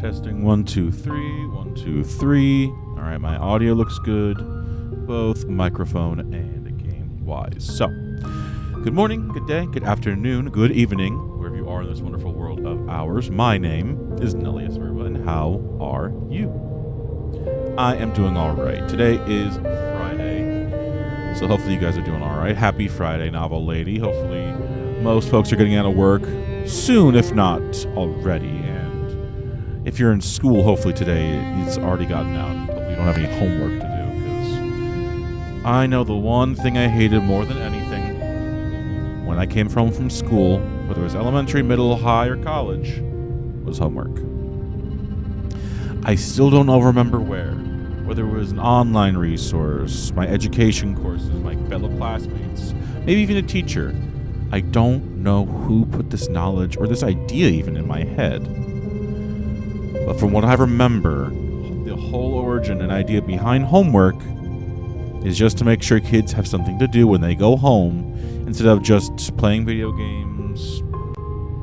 Testing 1, 2, 3, 1, 2, 3. All right, my audio looks good, both microphone and game wise. So, good morning, good day, good afternoon, good evening, wherever you are in this wonderful world of ours. My name is Nullius Verba, and how are you? I am doing all right. Today is Friday, so hopefully you guys are doing all right. Happy Friday, novel lady. Hopefully most folks are getting out of work soon, if not already. And if you're in school, hopefully today it's already gotten out. Hopefully you don't have any homework to do, because I know the one thing I hated more than anything when I came home from school, whether it was elementary, middle, high, or college, was homework. I still don't remember whether it was an online resource, my education courses, my fellow classmates, maybe even a teacher. I don't know who put this knowledge or this idea even in my head. But from what I remember, the whole origin and idea behind homework is just to make sure kids have something to do when they go home, instead of just playing video games,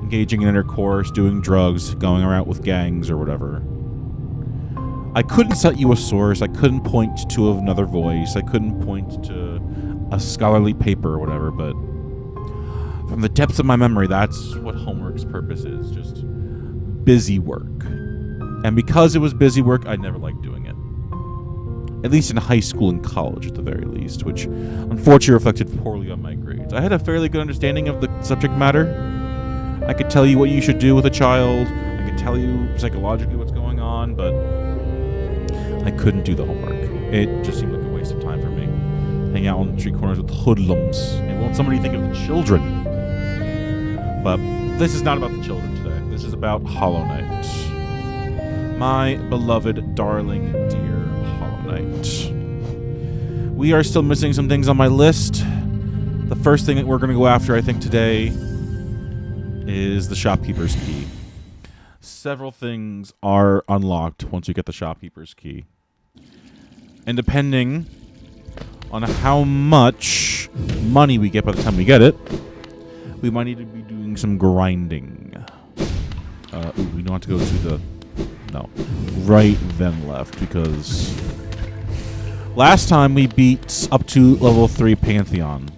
engaging in intercourse, doing drugs, going around with gangs or whatever. I couldn't cite you a source, I couldn't point to another voice, I couldn't point to a scholarly paper or whatever, but from the depths of my memory, that's what homework's purpose is, just busy work. And because it was busy work, I never liked doing it. At least in high school and college, at the very least, which unfortunately reflected poorly on my grades. I had a fairly good understanding of the subject matter. I could tell you what you should do with a child. I could tell you psychologically what's going on, but I couldn't do the homework. It just seemed like a waste of time for me. Hang out on the street corners with hoodlums. And won't somebody think of the children? But this is not about the children today. This is about Hollow Knight. My beloved, darling, dear Hollow Knight. We are still missing some things on my list. The first thing that we're going to go after, I think, today is the shopkeeper's key. Several things are unlocked once you get the shopkeeper's key. And depending on how much money we get by the time we get it, we might need to be doing some grinding. We don't have to go to the... No. Right, then left, because last time we beat up to level 3 Pantheon.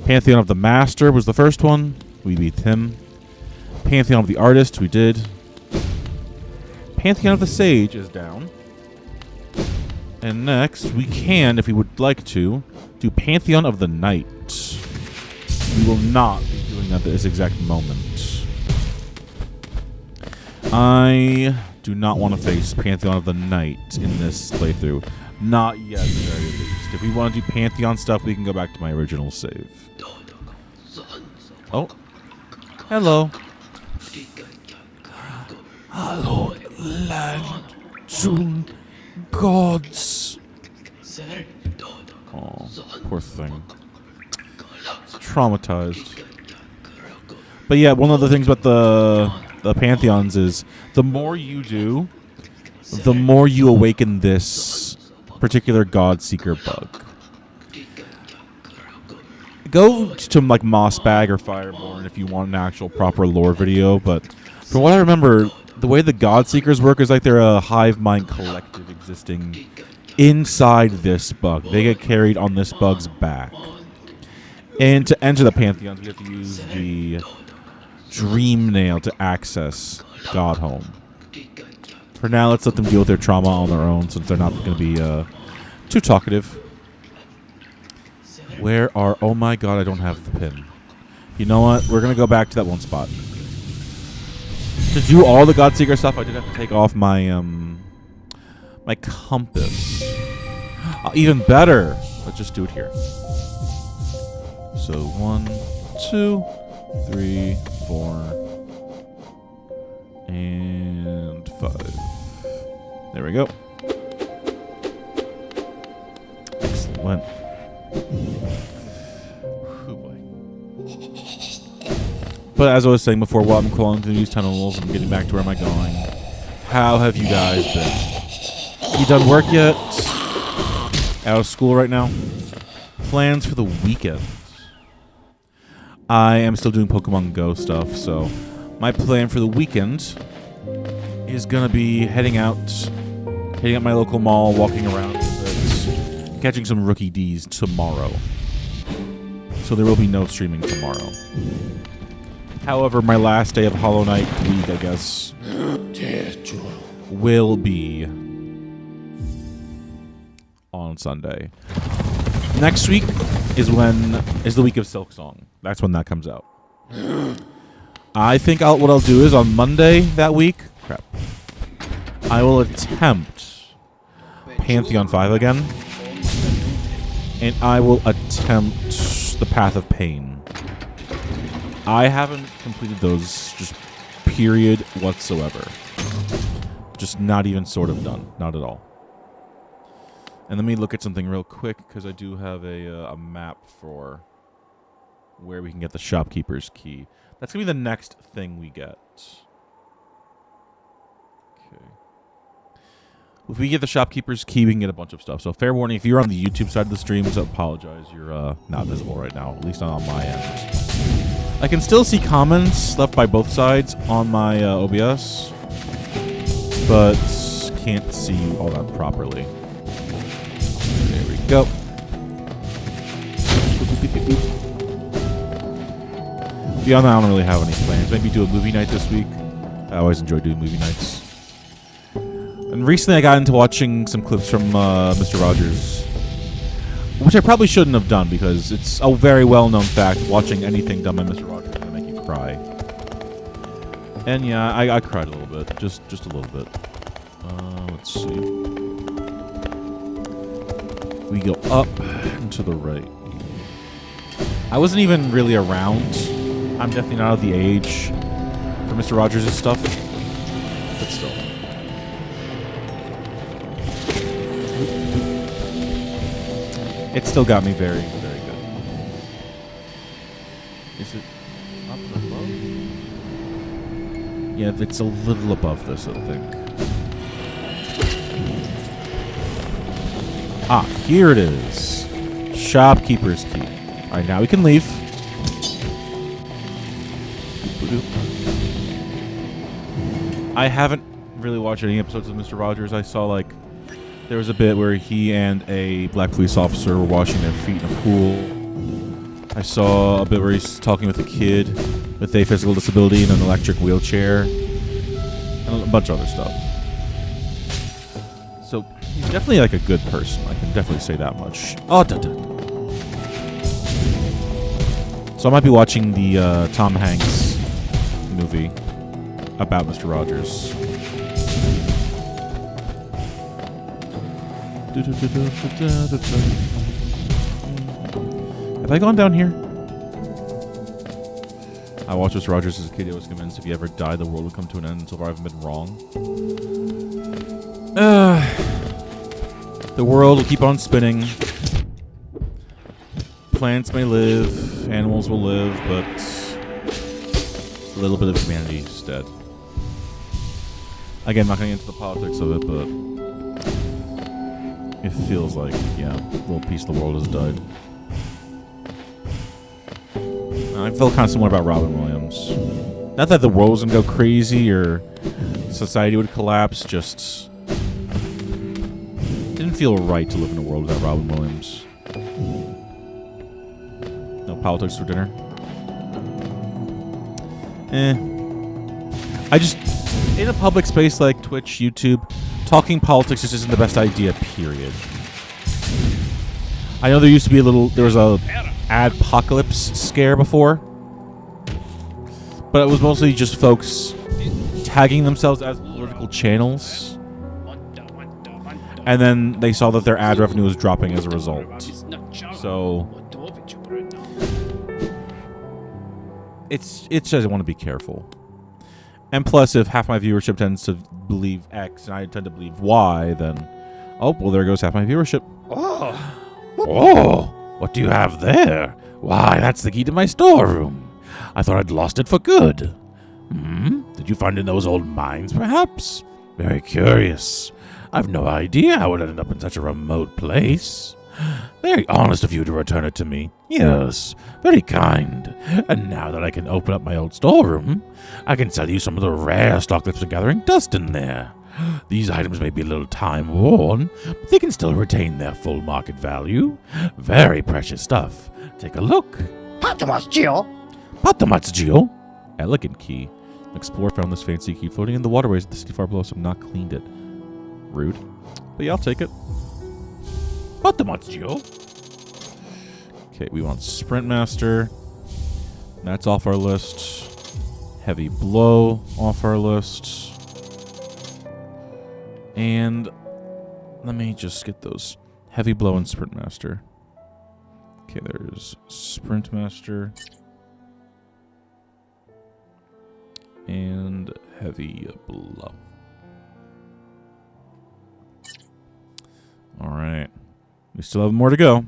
Pantheon of the Master was the first one. We beat him. Pantheon of the Artist, we did. Pantheon of the Sage is down. And next, we can, if we would like to, do Pantheon of the Knight. We will not be doing that at this exact moment. I do not want to face Pantheon of the Knight in this playthrough. Not yet, at the very least. If we want to do Pantheon stuff, we can go back to my original save. Oh. Hello. Hello, land, soon, gods. Oh, poor thing. It's traumatized. But yeah, one of the things about the pantheons is the more you do, the more you awaken this particular god seeker bug. Go to like Mossbag or Fireborn if you want an actual proper lore video, but from what I remember, the way the God Seekers work is like they're a hive mind collective existing inside this bug. They get carried on this bug's back. And to enter the Pantheons, we have to use the Dream Nail to access Godhome. For now, let's let them deal with their trauma on their own since they're not going to be too talkative. Where are... Oh my god, I don't have the pin. You know what? We're going to go back to that one spot. To do all the Godseeker stuff, I did have to take off my my compass. Even better. Let's just do it here. So 1, 2, 3, 4, and 5. There we go. Excellent. Oh boy. But as I was saying before, while I'm crawling through these tunnels and getting back to where am I going, how have you guys been? You done work yet? Out of school right now? Plans for the weekend? I am still doing Pokemon Go stuff, so my plan for the weekend is gonna be heading out my local mall, walking around, catching some rookie Ds tomorrow. So there will be no streaming tomorrow. However, my last day of Hollow Knight week, I guess, will be on Sunday. Next week is the week of Silk Song. That's when that comes out. I think what I'll do is on Monday that week, I will attempt Pantheon 5 again, and I will attempt the Path of Pain. I haven't completed those, just period whatsoever. Just not even sort of done. Not at all. And let me look at something real quick, because I do have a map for where we can get the shopkeeper's key. That's going to be the next thing we get. Okay. If we get the shopkeeper's key, we can get a bunch of stuff. So fair warning, if you're on the YouTube side of the streams, I apologize. You're not visible right now, at least not on my end. I can still see comments left by both sides on my OBS, but can't see all that properly. There we go. Beyond that, I don't really have any plans. Maybe do a movie night this week. I always enjoy doing movie nights. And recently I got into watching some clips from Mr. Rogers, which I probably shouldn't have done because it's a very well-known fact. Watching anything done by Mr. Rogers is going to make you cry. And yeah, I cried a little bit. Just a little bit. Let's see. We go up and to the right. I wasn't even really around. I'm definitely not of the age for Mr. Rogers' stuff. But still. It still got me very, very good. Is it up and above? Yeah, it's a little above this, I think. Ah, here it is. Shopkeeper's key. Alright, now we can leave. I haven't really watched any episodes of Mr. Rogers. I saw, like, there was a bit where he and a black police officer were washing their feet in a pool. I saw a bit where he's talking with a kid with a physical disability in an electric wheelchair. And a bunch of other stuff. So, he's definitely, like, a good person. I can definitely say that much. Oh, So I might be watching the Tom Hanks movie about Mr. Rogers. Have I gone down here? I watched Mr. Rogers as a kid. I was convinced if he ever died, the world would come to an end. And so far, I haven't been wrong. The world will keep on spinning. Plants may live, animals will live, but a little bit of humanity is dead. Again, I'm not going to get into the politics of it, but it feels like, yeah, a little piece of the world has died. I felt kind of similar about Robin Williams. Not that the world was going to go crazy or society would collapse, just didn't feel right to live in a world without Robin Williams. No politics for dinner. I just, in a public space like Twitch, YouTube, talking politics just isn't the best idea, period. I know there was a adpocalypse scare before, but it was mostly just folks tagging themselves as political channels, and then they saw that their ad revenue was dropping as a result. So it's just I want to be careful. And plus, if half my viewership tends to believe X and I tend to believe Y, then oh well, there goes half my viewership. Oh, what do you have there? Why, that's the key to my storeroom. I thought I'd lost it for good. Did you find it in those old mines, perhaps? Very curious. I've no idea how it ended up in such a remote place. Very honest of you to return it to me. Yes, very kind. And now that I can open up my old storeroom, I can sell you some of the rare stock that's been gathering dust in there. These items may be a little time-worn, but they can still retain their full market value. Very precious stuff. Take a look. Patamatsuchio. Elegant key. An explorer found this fancy key floating in the waterways of the city far below, so not cleaned it. Rude. But yeah, I'll take it. Patamatsuchio. Okay, we want Sprint Master. That's off our list. Heavy Blow off our list. And let me just get those. Heavy Blow and Sprint Master. Okay, there's Sprint Master. And Heavy Blow. Alright. We still have more to go.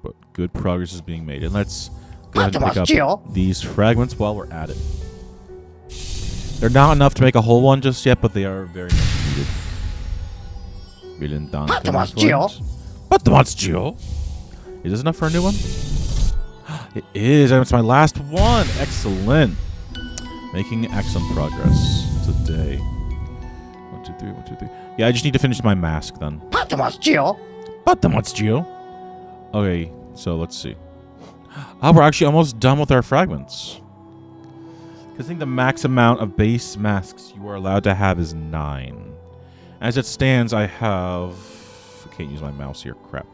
But good progress is being made. And let's go ahead and pick up these fragments while we're at it. They're not enough to make a whole one just yet, but they are very much needed. Patamatsuchio. Is this enough for a new one? It is, and it's my last one. Excellent. Making excellent progress today. 1, 2, 3, 1, 2, 3. Yeah, I just need to finish my mask then. Patamatsuchio. Okay, so let's see. Oh, we're actually almost done with our fragments. I think the max amount of base masks you are allowed to have is 9. As it stands, I have... I can't use my mouse here. Crap.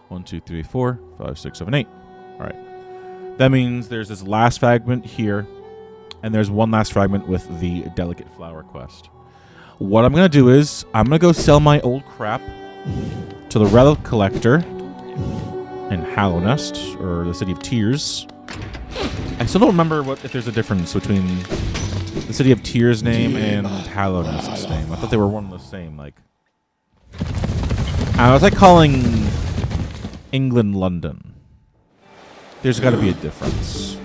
1, 2, 3, 4, 5, 6, 7, 8. Alright. That means there's this last fragment here, and there's one last fragment with the Delicate Flower quest. What I'm going to do is, I'm going to go sell my old crap to the Relic Collector in Hallownest, or the City of Tears. I still don't remember if there's a difference between the City of Tears name and Hallownest's name. I thought they were one and the same. Like, I was like calling England London. There's got to be a difference.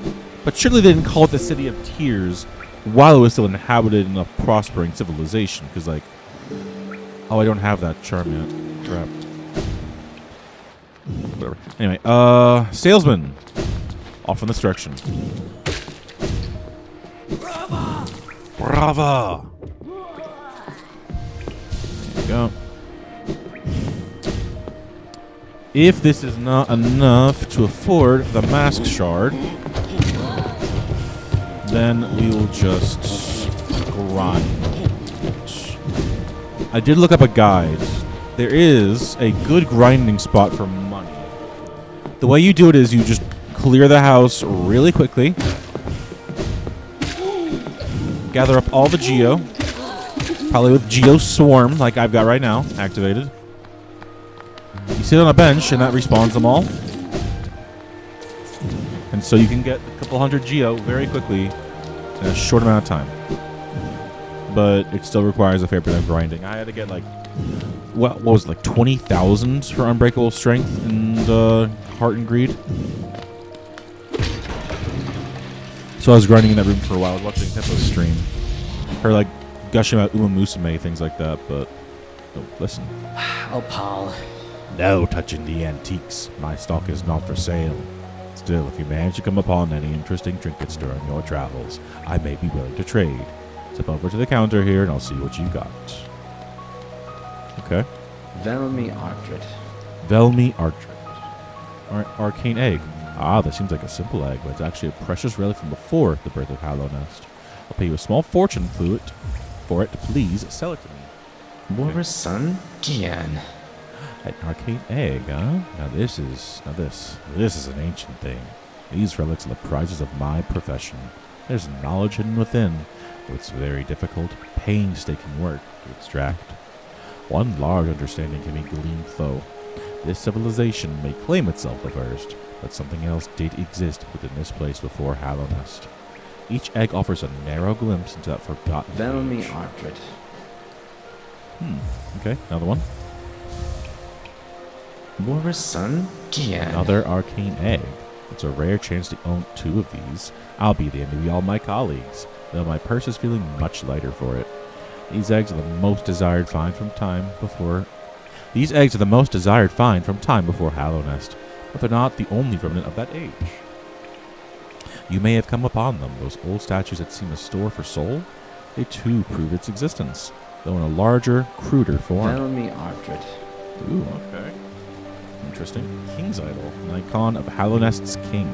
But surely they didn't call it the City of Tears while it was still inhabited in a prospering civilization. Because, like, oh, I don't have that charm yet. Crap. Whatever. Anyway, salesman. Off in this direction. Brava! There you go. If this is not enough to afford the mask shard, then we will just grind. I did look up a guide. There is a good grinding spot for money. The way you do it is you just clear the house really quickly. Gather up all the Geo. Probably with Geo Swarm, like I've got right now, activated. You sit on a bench, and that respawns them all. And so you can get a couple hundred geo very quickly in a short amount of time. But it still requires a fair bit of grinding. I had to get like, what was it, like 20,000 for Unbreakable Strength and Heart and Greed. So I was grinding in that room for a while. I was watching Tempo's stream. Her like gushing about Uma Musume, things like that, but don't listen. Oh, Paul. No touching the antiques. My stock is not for sale. Still, if you manage to come upon any interesting trinkets during your travels, I may be willing to trade. Step over to the counter here and I'll see what you got. Okay. Velmi Artrit. Velmi Artrit. Arcane egg. Ah, that seems like a simple egg, but it's actually a precious relic from before the birth of Hallownest. I'll pay you a small fortune for it. Please sell it to me. Warber's son? Gian. An arcane egg, huh? Now this is an ancient thing. These relics are the prizes of my profession. There's knowledge hidden within, but it's very difficult, painstaking work to extract. One large understanding can be gleaned though. This civilization may claim itself the first, but something else did exist within this place before Hallownest. Each egg offers a narrow glimpse into that forgotten Velmi age. Artrit. Okay, another one. Warber's son? Gian. Another arcane egg. It's a rare chance to own 2 of these. I'll be the envy of all my colleagues, though my purse is feeling much lighter for it. These eggs are the most desired find from time before Hallownest, but they're not the only remnant of that age. You may have come upon them, those old statues that seem a store for soul. They too prove its existence, though in a larger, cruder form. Velmi Artrit. Ooh, okay. Interesting. King's Idol, an icon of Hallownest's king,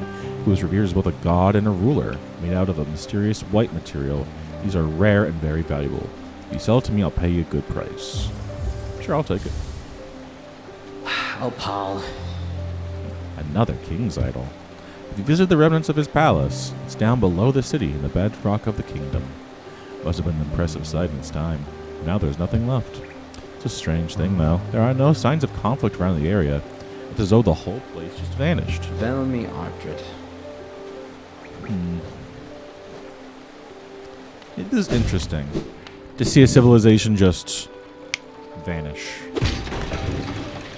who is revered as both a god and a ruler, made out of a mysterious white material. These are rare and very valuable. If you sell it to me, I'll pay you a good price. Sure, I'll take it. Oh, Paul. Another King's Idol. If you visit the remnants of his palace, it's down below the city in the bedrock of the kingdom. Must have been an impressive sight in its time. Now there's nothing left. It's a strange thing, though. There are no signs of conflict around the area. It's as though the whole place just vanished. Velmi Artrit. It is interesting to see a civilization just vanish.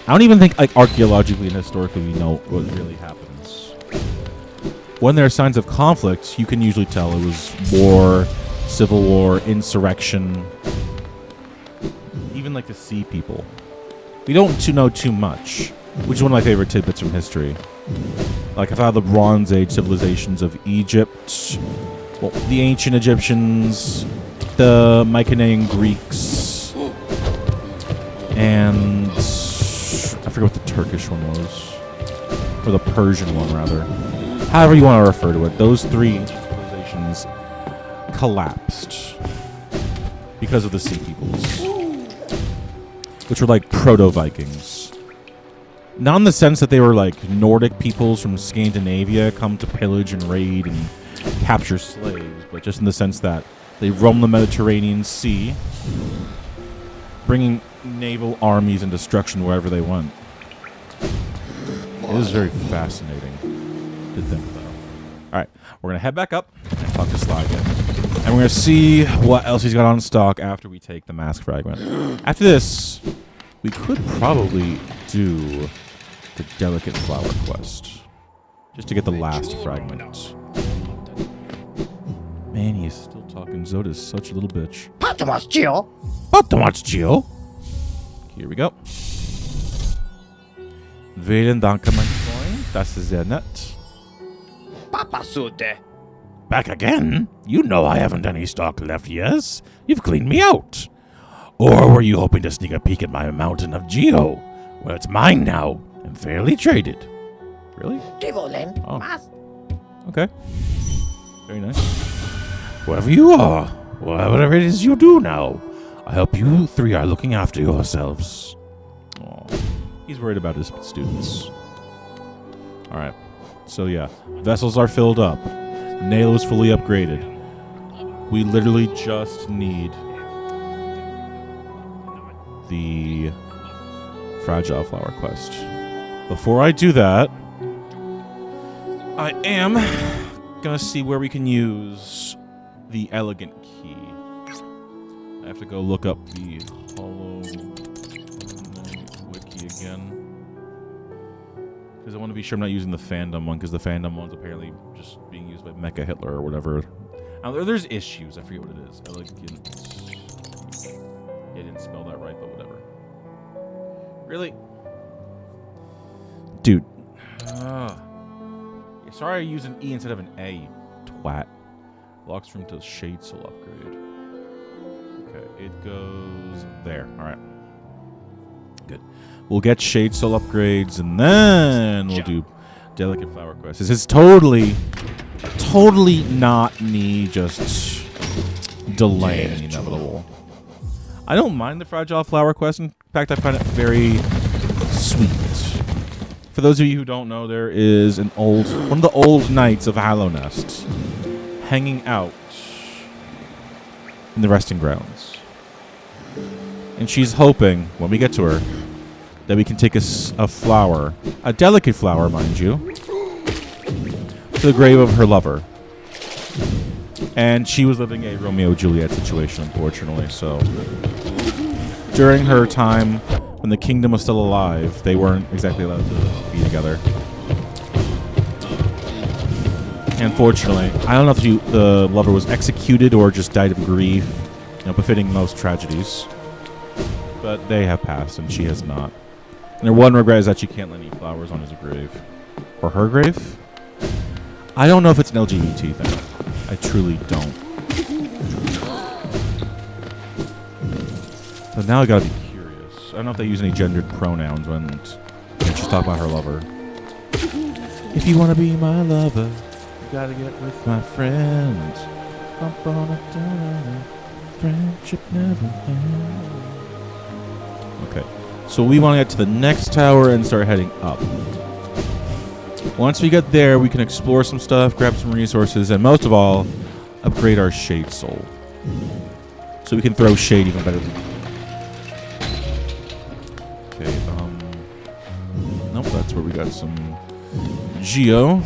I don't even think, like, archaeologically and historically we know what really happens. When there are signs of conflict, you can usually tell it was war, civil war, insurrection. Even like the sea people. We don't know too much, which is one of my favorite tidbits from history. Like I thought the Bronze Age civilizations of Egypt, well, the ancient Egyptians, the Mycenaean Greeks, and I forget what the Turkish one was, or the Persian one rather. However you want to refer to it, those 3 civilizations collapsed because of the sea peoples, which were like proto-Vikings. Not in the sense that they were like Nordic peoples from Scandinavia come to pillage and raid and capture slaves, but just in the sense that they roamed the Mediterranean Sea, bringing naval armies and destruction wherever they went. It is very fascinating to think about. Alright, we're going to head back up and talk to Sly again. And we're going to see what else he's got on stock after we take the mask fragment. After this, we could probably do the Delicate Flower quest. Just to get the last fragment. Man, he is still talking. Zoda's such a little bitch. Gio. Here we go. Vielen Dank, mein Freund. Das ist sehr nett. Back again? You know I haven't any stock left, yes? You've cleaned me out. Or were you hoping to sneak a peek at my mountain of Geo? Well, it's mine now, and fairly traded. Really? Oh. Okay. Very nice. Whoever you are, whatever it is you do now, I hope you 3 are looking after yourselves. Aww. He's worried about his students. Alright. So yeah, vessels are filled up. Nail is fully upgraded. We literally just need the Fragile Flower quest. Before I do that, I am gonna see where we can use the elegant key. I have to go look up the Hollow Knight wiki again. Because I want to be sure I'm not using the fandom one, because the fandom one's apparently just being used by Mecha Hitler or whatever. There's issues, I forget what it is. Elegant. Yeah, I didn't spell that right, but whatever. Really? Dude. Sorry I used an E instead of an A, you twat. Locks room to Shade Soul upgrade. Okay, it goes there. Alright. Good. We'll get Shade Soul upgrades, and then we'll do Delicate Flower Quest. This is totally not me just delaying the inevitable. I don't mind the Fragile Flower Quest. In fact, I find it very sweet. For those of you who don't know, there is one of the old knights of Hallownest hanging out in the resting grounds. And she's hoping, when we get to her, that we can take a flower, a delicate flower, mind you, to the grave of her lover. And she was living a Romeo-Juliet situation, unfortunately, so during her time when the kingdom was still alive, they weren't exactly allowed to be together. Unfortunately, I don't know if the lover was executed or just died of grief, befitting most tragedies. But they have passed, and she has not. And her one regret is that she can't lay any flowers on his grave. Or her grave? I don't know if it's an LGBT thing. I truly don't. But now I gotta be curious. I don't know if they use any gendered pronouns when she's talking about her lover. If you want to be my lover, you gotta get with my friends. Bump on a friendship never ends. Okay, so we want to get to the next tower and start heading up. Once we get there, we can explore some stuff, grab some resources, and most of all, upgrade our Shade Soul. So we can throw shade even better than... Okay, nope, that's where we got some Geo.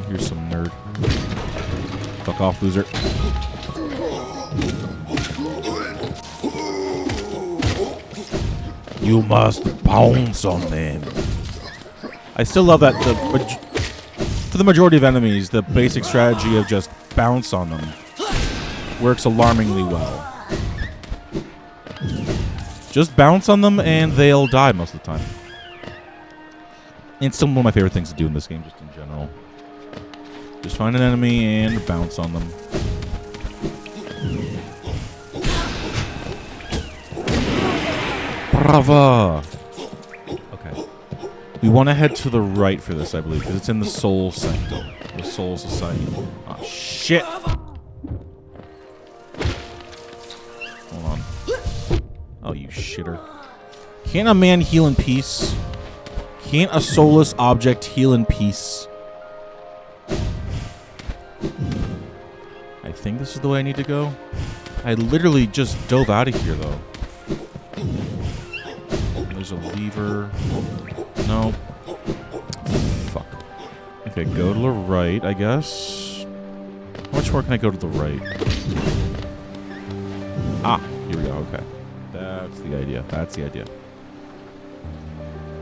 Here's some nerd. Fuck off, loser. You must pounce on them. I still love that for the majority of enemies, the basic strategy of just bounce on them works alarmingly well. Just bounce on them and they'll die most of the time. And it's still one of my favorite things to do in this game, just in general. Just find an enemy and bounce on them. Brava! Okay. We want to head to the right for this, I believe, because it's in the Soul Sanctum. The Soul Society. Oh, shit! Hold on. Oh, you shitter. Can't a man heal in peace? Can't a soulless object heal in peace? I think this is the way I need to go. I literally just dove out of here, though. There's a lever. No. Fuck. Okay, go to the right, I guess. How much more can I go to the right? Ah, here we go, okay. That's the idea. That's the idea.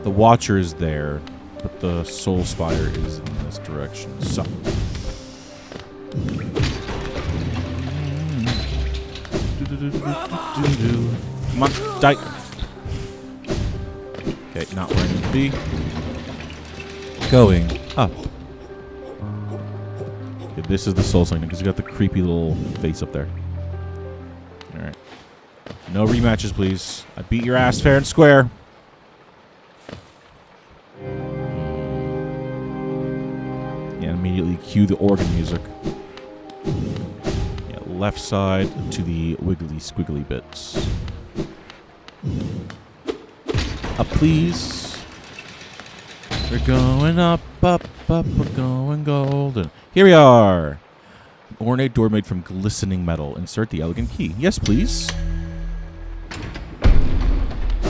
The Watcher is there, but the Soul Spire is in this direction. So. Come on, die. Okay, not where I need to be. Going up. Okay, this is the Soul Sanctum because you got the creepy little face up there. Alright. No rematches, please. I beat your ass fair and square. Yeah, immediately cue the organ music. Yeah, left side to the wiggly squiggly bits. Up, please. We're going up, up, up. We're going golden. Here we are. Ornate door made from glistening metal. Insert the elegant key. Yes, please.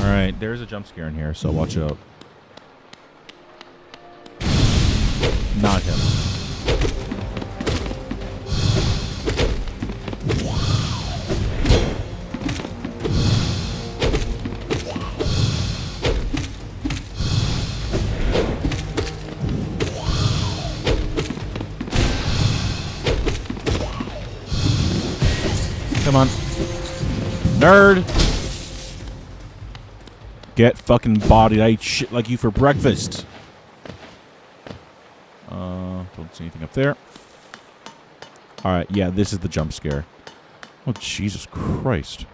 Alright, there's a jump scare in here, so watch out. Not him. Come on. Nerd! Get fucking bodied. I ate shit like you for breakfast. Don't see anything up there. Alright, yeah, this is the jump scare. Oh, Jesus Christ.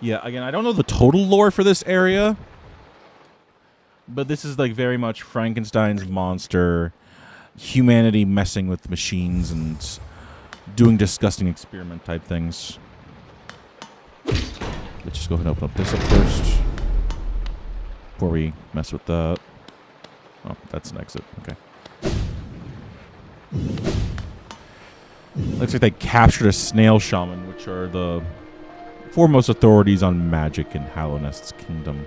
Yeah, again, I don't know the total lore for this area. But this is like very much Frankenstein's monster. Humanity messing with machines and doing disgusting experiment type things. Let's just go ahead and open up this up first. Before we mess with that. Oh, that's an exit. Okay. Looks like they captured a snail shaman, which are the foremost authorities on magic in Hallownest's kingdom.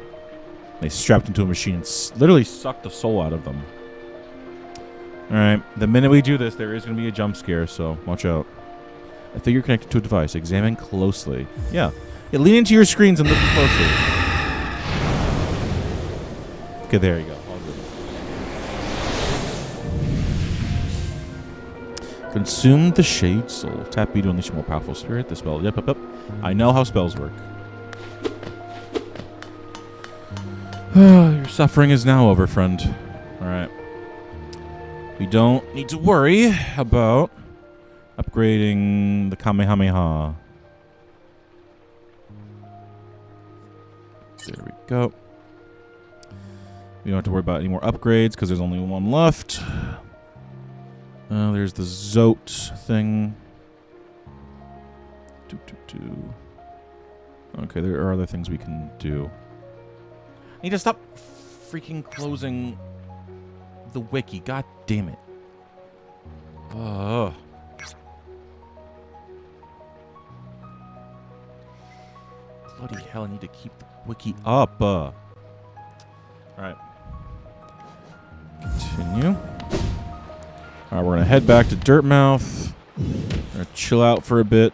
They strapped into a machine and literally sucked the soul out of them. Alright, the minute we do this, there is going to be a jump scare, so watch out. A figure connected to a device. Examine closely. Yeah, lean into your screens and look closely. Okay, there you go. All good. Consume the Shade Soul. Tap B to unleash a more powerful spirit. The spell. Yep. I know how spells work. Your suffering is now over, friend. Alright. We don't need to worry about upgrading the Kamehameha. There we go. We don't have to worry about any more upgrades because there's only one left. There's the Zote thing. Okay, there are other things we can do. I need to stop freaking closing the wiki. God damn it. Bloody hell, I need to keep the wiki up. Alright. Continue. Alright, we're going to head back to Dirtmouth. We're going to chill out for a bit.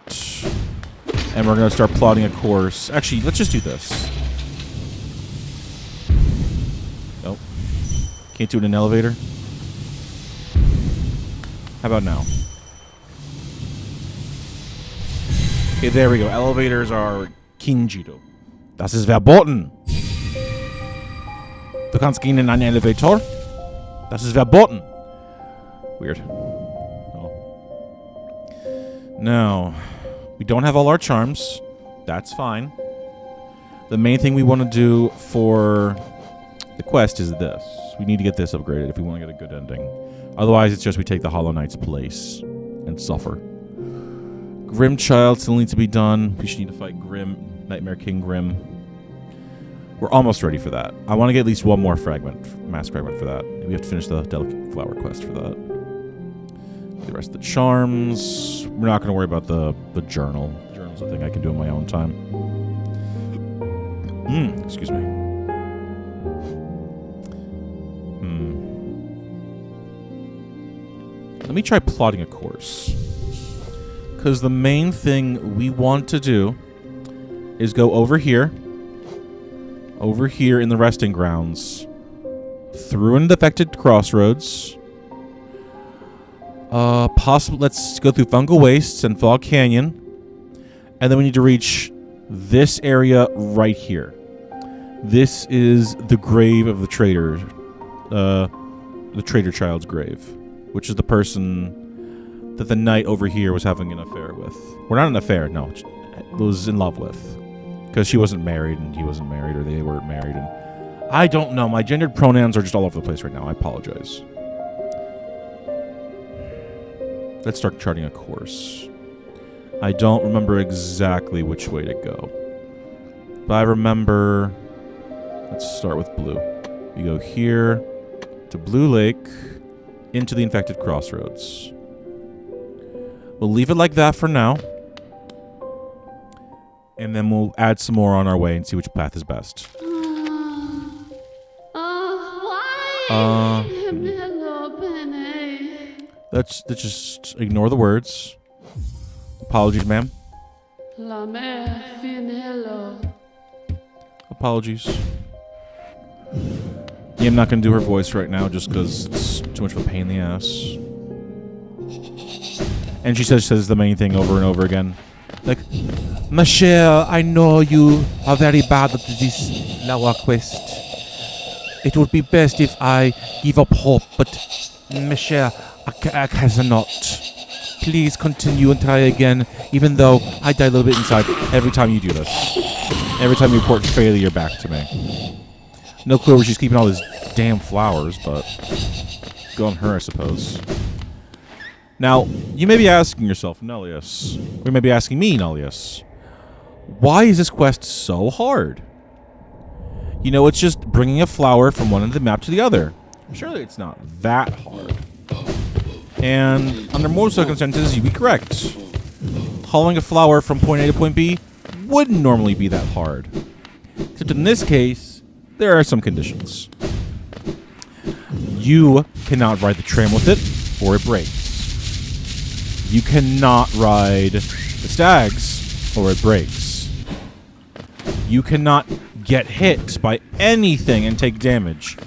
And we're going to start plotting a course. Actually, let's just do this. Nope. Can't do it in an elevator? How about now? Okay, there we go. Elevators are Kinjiro. Das ist verboten. Du kannst gehen in einen Elevator. Das ist verboten. Weird. Oh. Now, we don't have all our charms. That's fine. The main thing we want to do for the quest is this. We need to get this upgraded if we want to get a good ending. Otherwise, it's just we take the Hollow Knight's place and suffer. Grim Child still needs to be done. We should need to fight Grim, Nightmare King Grim. We're almost ready for that. I want to get at least one more mass fragment for that. We have to finish the Delicate Flower quest for that. The rest of the charms. We're not going to worry about the journal. The journal's a thing I can do in my own time. Excuse me. Let me try plotting a course. Because the main thing we want to do is go over here in the resting grounds, through an infected crossroads. Let's go through Fungal Wastes and Fog Canyon, and then we need to reach this area right here. This is the grave of the traitor, the traitor child's grave, which is the person that the knight over here was having an affair with. Well, not an affair, no, was in love with. Because she wasn't married and he wasn't married, or they weren't married. And I don't know. My gendered pronouns are just all over the place right now. I apologize. Let's start charting a course. I don't remember exactly which way to go. But I remember... Let's start with blue. We go here to Blue Lake into the infected crossroads. We'll leave it like that for now. and then we'll add some more on our way and see which path is best. Why? Hello, Penny. Let's just ignore the words. Apologies, ma'am. La mère fin hello. Apologies. Yeah, I'm not going to do her voice right now just because it's too much of a pain in the ass. And she says the main thing over and over again. Like, Michelle, I know you are very bad at this lower quest. It would be best if I give up hope, but Michelle, I cannot. Please continue and try again, even though I die a little bit inside every time you do this. Every time you report failure back to me. No clue where she's keeping all these damn flowers, but good on her, I suppose. Now, you may be asking yourself, Nullius, or you may be asking me, Nullius, why is this quest so hard? You know, it's just bringing a flower from one end of the map to the other. Surely it's not that hard. And under most circumstances, you'd be correct. Hauling a flower from point A to point B wouldn't normally be that hard. Except in this case, there are some conditions. You cannot ride the tram with it, or it breaks. You cannot ride the stags, or it breaks. You cannot get hit by anything and take damage,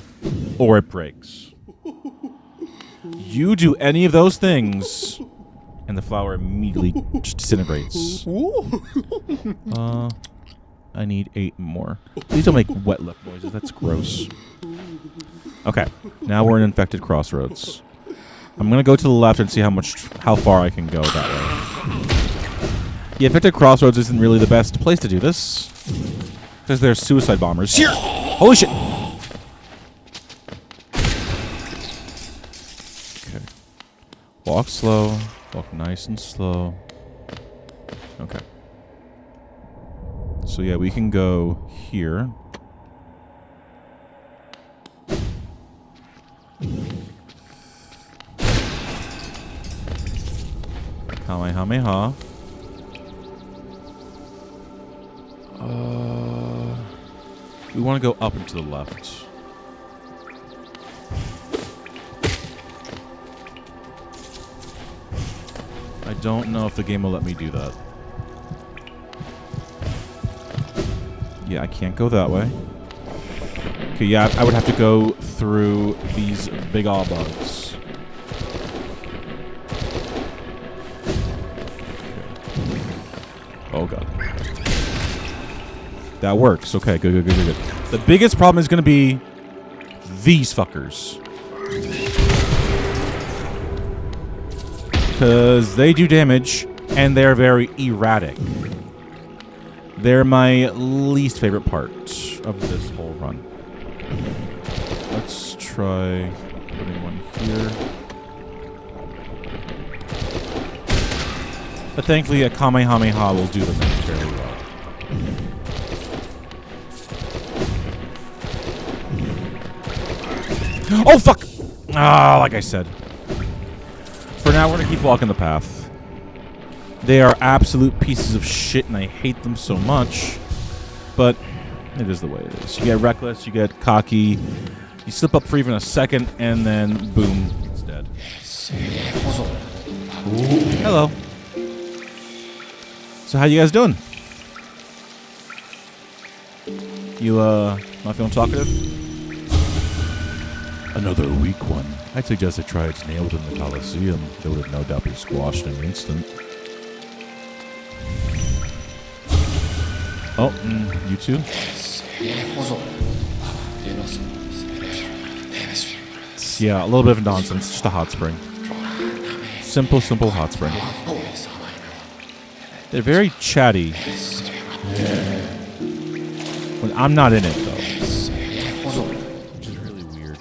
or it breaks. You do any of those things, and the flower immediately just disintegrates. I need 8 more. Please don't make wet lip noises. That's gross. Okay, now we're in Infected Crossroads. I'm gonna go to the left and see how far I can go that way. The Infected Crossroads isn't really the best place to do this, because there's suicide bombers here. Holy shit! Okay. Walk slow. Walk nice and slow. Okay. So yeah, we can go here. Kamehameha. We want to go up and to the left. I don't know if the game will let me do that. Yeah, I can't go that way. Okay, yeah, I would have to go through these big ol' bugs. Oh god. That works. Okay, good. The biggest problem is going to be these fuckers. Because they do damage, and they're very erratic. They're my least favorite part of this whole run. Let's try putting one here. But thankfully, a Kamehameha will do them fairly well. Oh, fuck! Ah, like I said. For now, we're going to keep walking the path. They are absolute pieces of shit, and I hate them so much. But it is the way it is. You get reckless, you get cocky, you slip up for even a second, and then boom, it's dead. Ooh. Hello. So how you guys doing? You, not feeling talkative? Another weak one. I'd suggest I try its nailed in the Colosseum. They would have no doubt been squashed in an instant. Oh, you too? Yeah, a little bit of nonsense. Just a hot spring. Simple hot spring. They're very chatty. When I'm not in it, though. Which is really weird.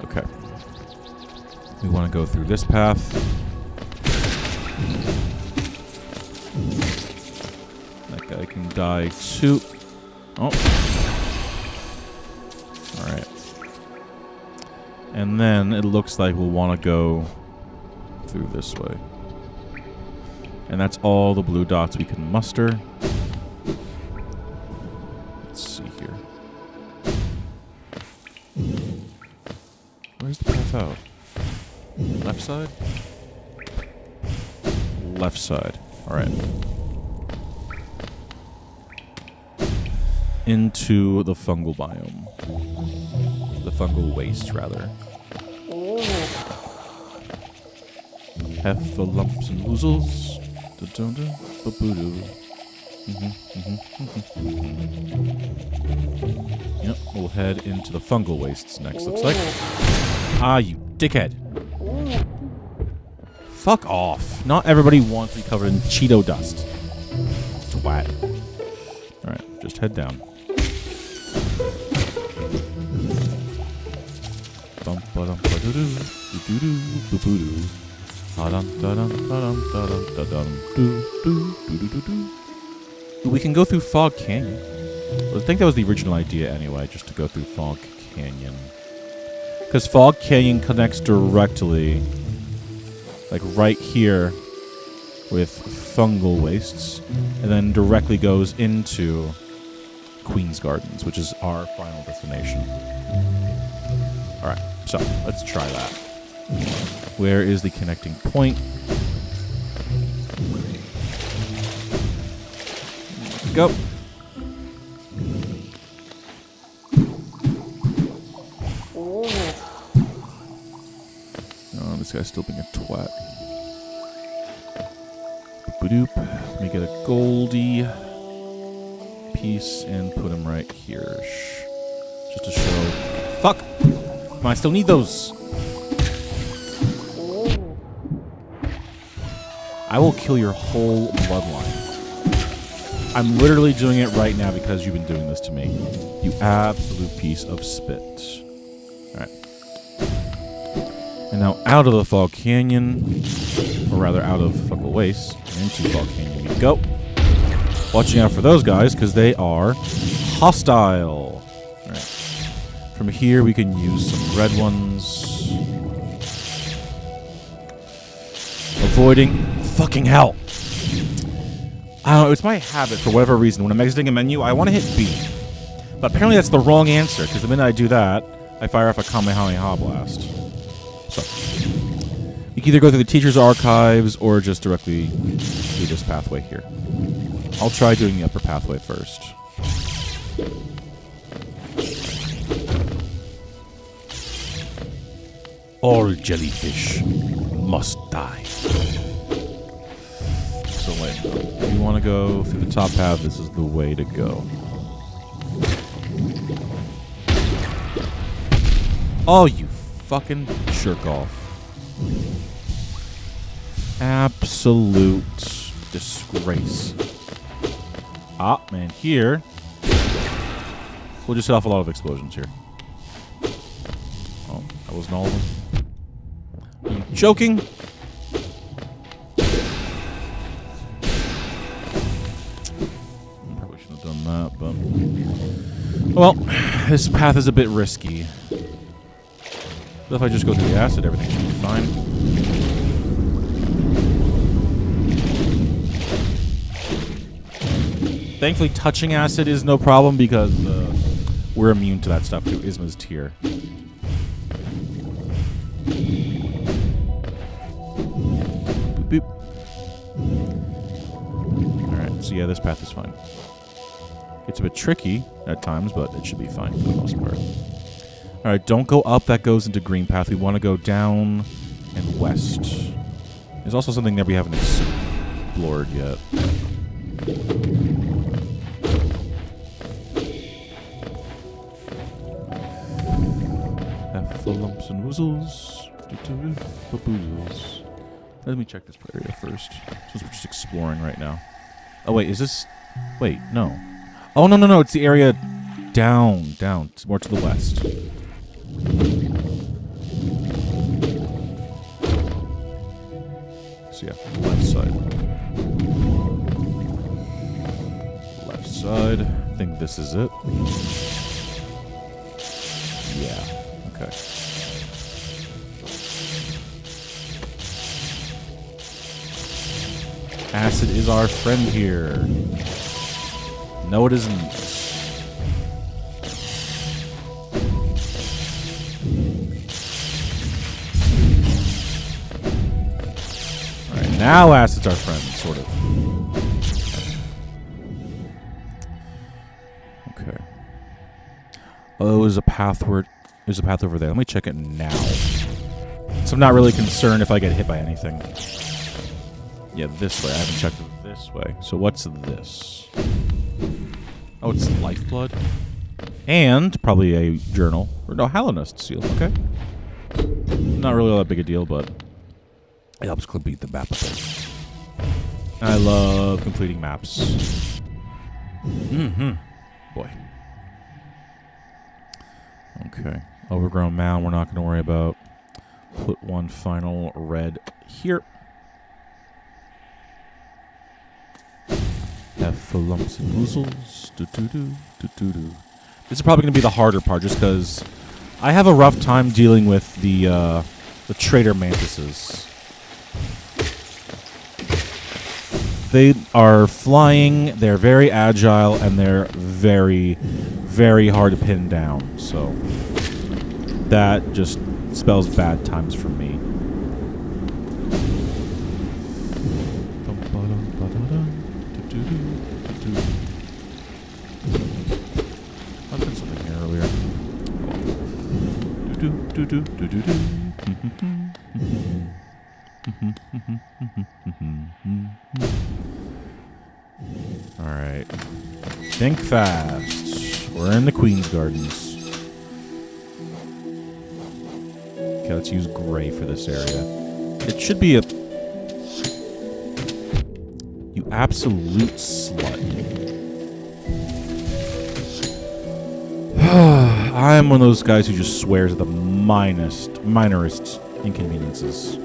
Okay. We want to go through this path. That guy can die too. Oh. Alright. And then it looks like we'll want to go through this way. And that's all the blue dots we can muster. Let's see here. Where's the path out? Left side? Left side. Alright. Into the fungal biome. The fungal waste, rather. Have the lumps and woozles. Yep, we'll head into the fungal wastes next, looks like. Ah, you dickhead. Fuck off. Not everybody wants to be covered in Cheeto dust. Twat. Alright, just head down. We can go through Fog Canyon. I think that was the original idea anyway, just to go through Fog Canyon. Because Fog Canyon connects directly, like right here, with fungal wastes, and then directly goes into Queen's Gardens, which is our final destination. Alright, so let's try that. Where is the connecting point? Go. Oh, this guy's still being a twat. Boop. Let me get a Goldie piece and put him right here. Just to show. Fuck! Come on, I still need those. I will kill your whole bloodline. I'm literally doing it right now because you've been doing this to me. You absolute piece of spit. Alright. And now out of the Fog Canyon, or rather out of Fungal Waste, and into Fog Canyon we go. Watching out for those guys, because they are hostile. Alright. From here we can use some red ones. Avoiding fucking hell. I don't know, it's my habit for whatever reason. When I'm exiting a menu, I want to hit B. But apparently that's the wrong answer, because the minute I do that, I fire off a Kamehameha blast. So, you can either go through the teacher's archives or just directly through this pathway here. I'll try doing the upper pathway first. All jellyfish must die. So wait, if you want to go through the top path, this is the way to go. Oh, you fucking jerk off. Absolute disgrace. Ah, man, here. We'll just set off a lot of explosions here. Oh, that wasn't all of them. Are you joking? Probably shouldn't have done that, but... Well, this path is a bit risky. But if I just go through the acid, everything should be fine. Thankfully, touching acid is no problem because we're immune to that stuff through Isma's tier. Boop, boop. Alright, so yeah, this path is fine. It's a bit tricky at times, but it should be fine for the most part. Alright, don't go up. That goes into green path. We want to go down and west. There's also something that we haven't explored yet. Have the lumps and woozles. Let me check this area first, since we're just exploring right now. Oh, wait, is this... Wait, no. Oh, no, it's the area down. It's more to the west. So yeah, left side. Left side. I think this is it. Yeah, okay. Acid is our friend here. No, it isn't. Alright, now acid's our friend, sort of. Okay. Oh, there's a path over there. Let me check it now. So I'm not really concerned if I get hit by anything. Yeah, this way. I haven't checked it this way. So what's this? Oh, it's lifeblood. And probably a journal. Or no, Halonist seal. Okay. Not really all that big a deal, but it helps complete the map a bit. I love completing maps. Boy. Okay. Overgrown mound we're not going to worry about. Put one final red here. Have full lumps and woozles. This is probably going to be the harder part, just because I have a rough time dealing with the traitor mantises. They are flying, they're very agile, and they're very, very hard to pin down. So that just spells bad times for me. I've done something here earlier. Alright. Think fast. We're in the Queen's Gardens. Okay, let's use gray for this area. It should be a... You absolute slut. I'm one of those guys who just swears at the minorest inconveniences.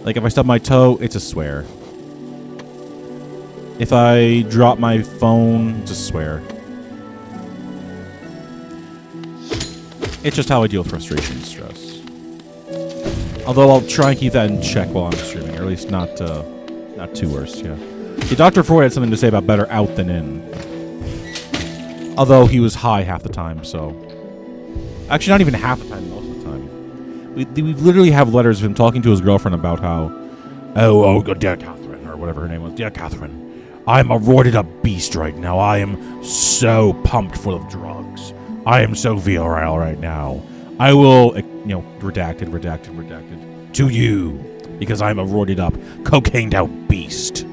Like, if I stub my toe, it's a swear. If I drop my phone, it's a swear. It's just how I deal with frustration and stress. Although I'll try and keep that in check while I'm streaming, or at least not too worse, yeah. See, Dr. Freud had something to say about better out than in. Although he was high half the time, so... Actually, not even half the time, most of the time. We literally have letters of him talking to his girlfriend about how... Oh, dear Catherine, or whatever her name was. Dear Catherine, I'm a roided up beast right now. I am so pumped full of drugs. I am so virile right now. I will, redacted, to you, because I'm a roided up, cocained out beast.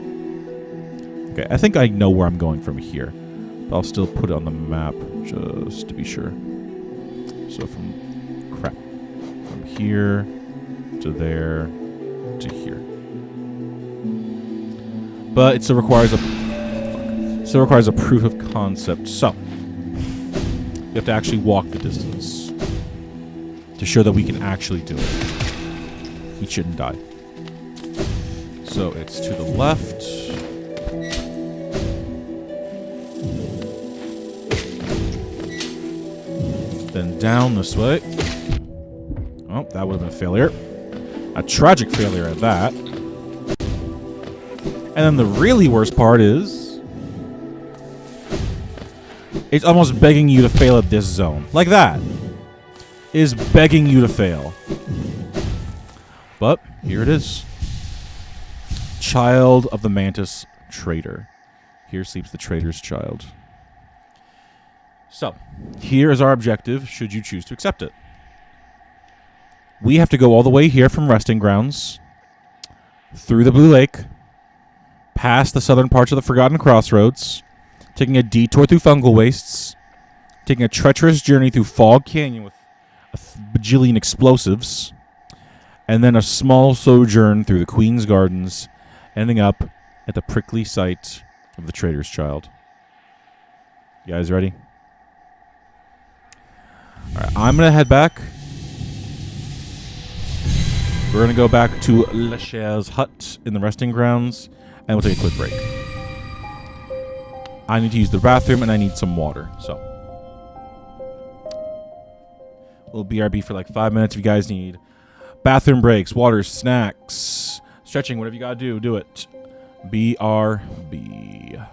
Okay, I think I know where I'm going from here. But I'll still put it on the map, just to be sure. So from here to there to here. But it still requires a proof of concept. So we have to actually walk the distance to show that we can actually do it. He shouldn't die. So it's to the left. Then down this way. Oh, that would have been a failure. A tragic failure at that. And then the really worst part is... it's almost begging you to fail at this zone. Like that. It is begging you to fail. But, here it is. Child of the Mantis Traitor. Here sleeps the traitor's child. So, here is our objective, should you choose to accept it. We have to go all the way here from Resting Grounds, through the Blue Lake, past the southern parts of the Forgotten Crossroads, taking a detour through fungal wastes, taking a treacherous journey through Fog Canyon with a bajillion explosives, and then a small sojourn through the Queen's Gardens, ending up at the prickly site of the Traitor's Child. You guys ready? Alright, I'm going to head back. We're going to go back to Le Cher's hut in the Resting Grounds, and we'll take a quick break. I need to use the bathroom, and I need some water, so. We'll BRB for like 5 minutes if you guys need bathroom breaks, water, snacks, Stretching, whatever you gotta do, do it. BRB.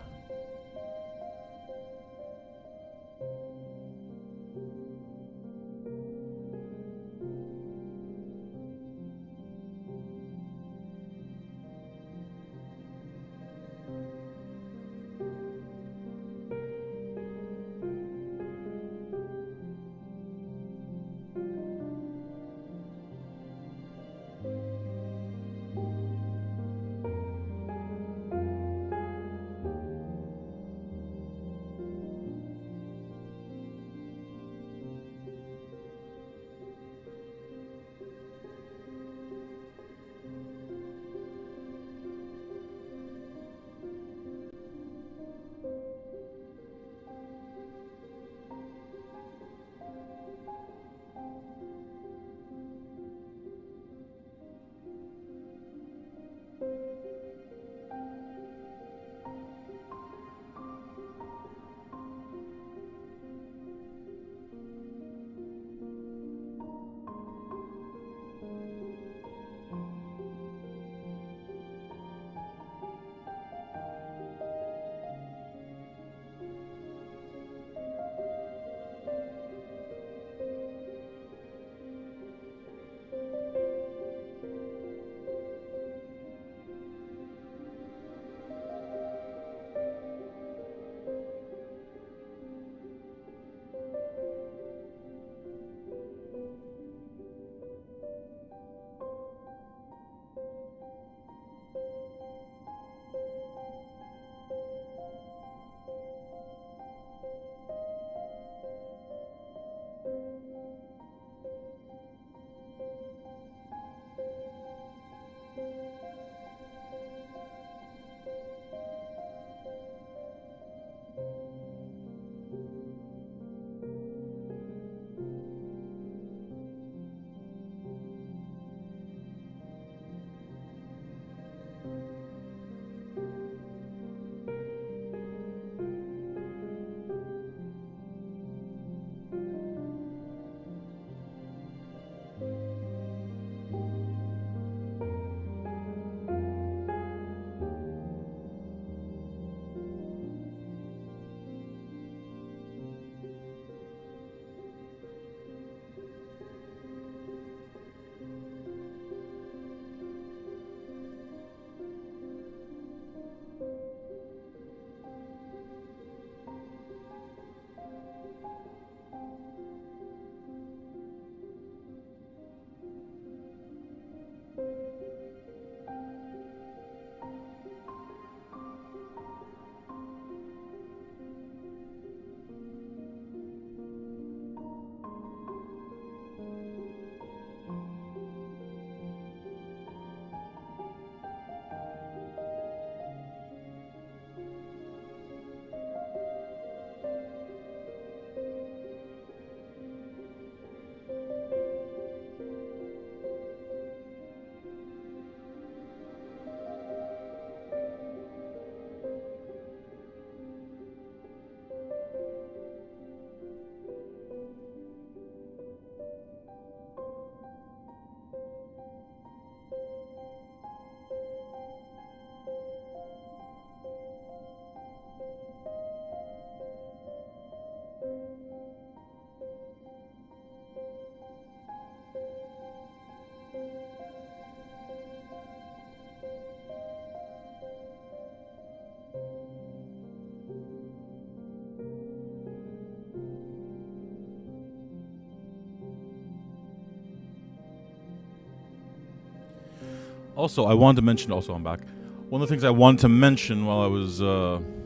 Also, I wanted to mention, I'm back. One of the things I wanted to mention while I was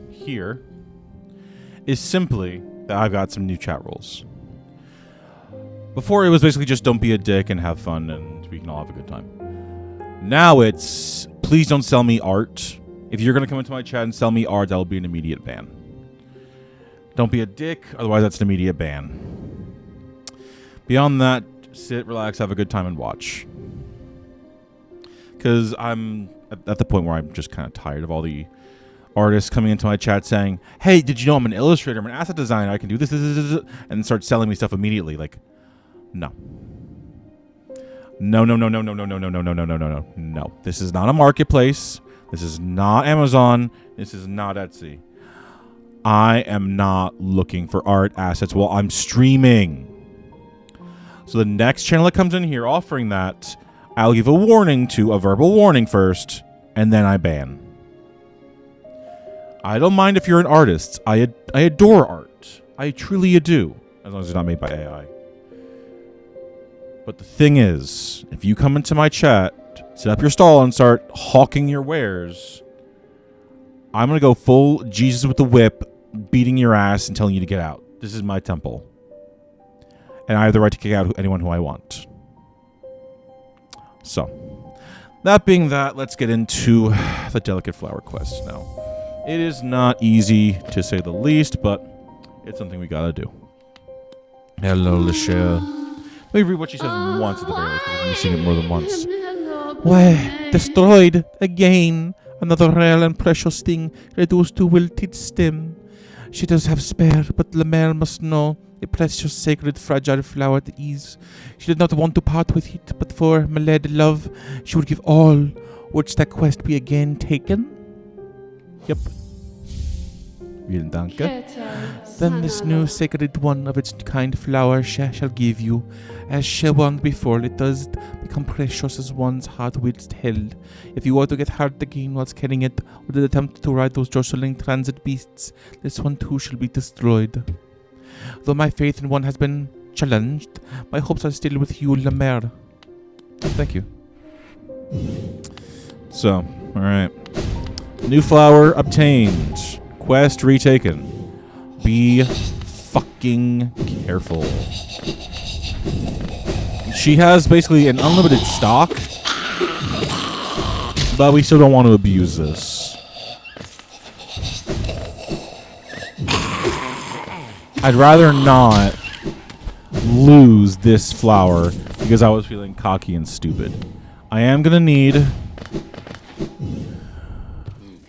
here is simply that I've got some new chat rules. Before, it was basically just don't be a dick and have fun and we can all have a good time. Now it's, please don't sell me art. If you're going to come into my chat and sell me art, that'll be an immediate ban. Don't be a dick, otherwise that's an immediate ban. Beyond that, sit, relax, have a good time, and watch. Because I'm at the point where I'm just kind of tired of all the artists coming into my chat saying, hey, did you know I'm an illustrator, I'm an asset designer, I can do this, and start selling me stuff immediately. Like, no. No, no, no, no, no, no, no, no, no, no, no, no, no, no. No. This is not a marketplace. This is not Amazon. This is not Etsy. I am not looking for art assets while I'm streaming. So the next channel that comes in here offering that, I'll give a warning to, a verbal warning first, and then I ban. I don't mind if you're an artist. I adore art. I truly do. As long as it's not made by AI. But the thing is, if you come into my chat, set up your stall and start hawking your wares, I'm going to go full Jesus with the whip, beating your ass and telling you to get out. This is my temple. And I have the right to kick out anyone who I want. So, that being that, let's get into the delicate flower quest now. It is not easy, to say the least, but it's something we gotta do. Hello, Lachelle. Let me read what she says once at the very least, because we've seen it more than once. Why, destroyed again. Another rare and precious thing, reduced to wilted stem. She does have spare, but La Mère must know. A precious, sacred, fragile flower it is. She did not want to part with it, but for my lad love, she would give all. Would that quest be again taken? Yep. Vielen Danke. Then this new sacred one of its kind flower shall give you. As she won before, it does become precious as one's heart whilst held. If you were to get hurt again whilst carrying it, or did attempt to ride those jostling transit beasts, this one too shall be destroyed. Though my faith in one has been challenged, my hopes are still with you, La Mère. Thank you. So, alright. New flower obtained. Quest retaken. Be fucking careful. She has basically an unlimited stock, but we still don't want to abuse this. I'd rather not lose this flower because I was feeling cocky and stupid. I am going to need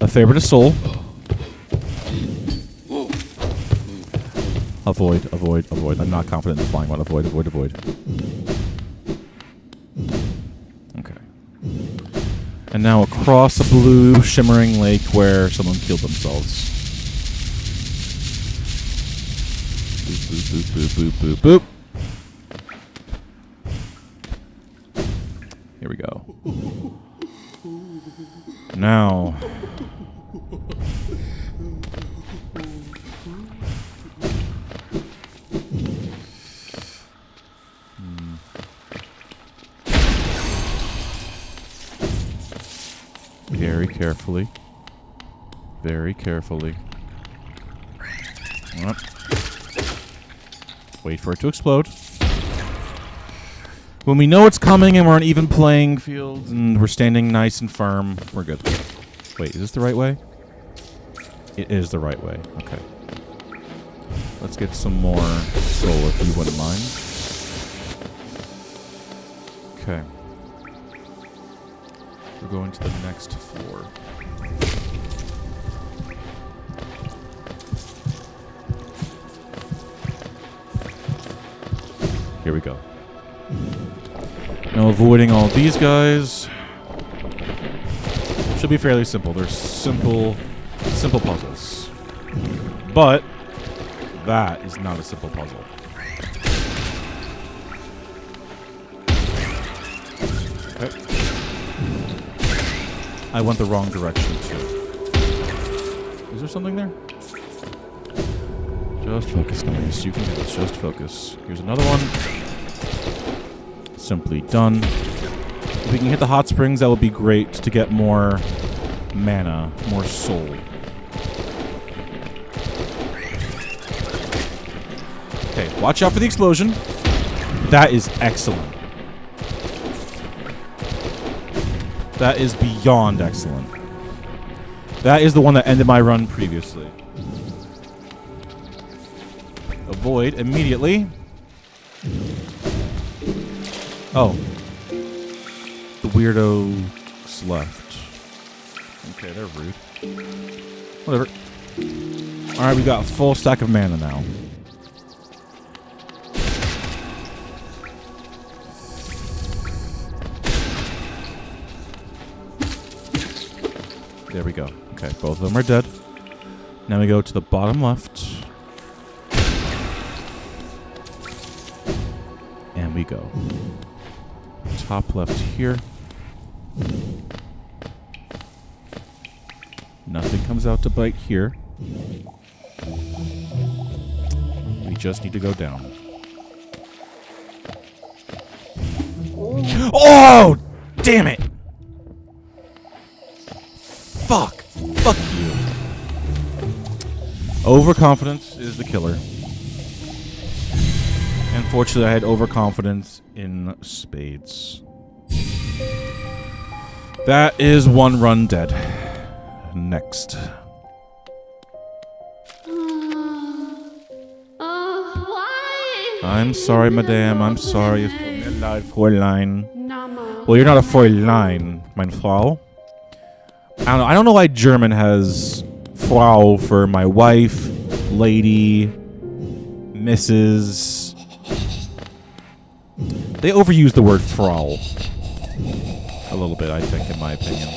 a favorite of soul. Avoid, avoid, avoid. I'm not confident in the flying one. Avoid, avoid, avoid. Okay. And now across a blue shimmering lake where someone killed themselves. Boop, boop, boop, boop, boop, boop. Here we go. Now. Very carefully. Very carefully. Yep. Wait for it to explode. When we know it's coming and we're on even playing field and we're standing nice and firm, we're good. Wait, is this the right way? It is the right way. Okay. Let's get some more soul if you wouldn't mind. Okay. We're going to the next floor. Here we go. Now avoiding all these guys should be fairly simple. They're simple puzzles. But that is not a simple puzzle. Okay. I went the wrong direction too. Is there something there? Just focus, guys. You can do this. Just focus. Here's another one. Simply done. If we can hit the hot springs, that would be great to get more mana, more soul. Okay, watch out for the explosion. That is excellent. That is beyond excellent. That is the one that ended my run previously. Avoid immediately. Oh. The weirdos left. Okay, they're rude. Whatever. Alright, we got a full stack of mana now. There we go. Okay, both of them are dead. Now we go to the bottom left. And we go. Top left here. Nothing comes out to bite here. We just need to go down. Oh! Damn it! Fuck! Fuck you. Overconfidence is the killer. Unfortunately, I had overconfidence in spades. That is one run dead. Next. Why? I'm sorry, madame. I'm sorry. Fräulein. Nama. Well, you're not a Fräulein, mein Frau. I don't know why German has Frau for my wife, lady, Mrs. They overuse the word Frau a little bit, I think, in my opinion.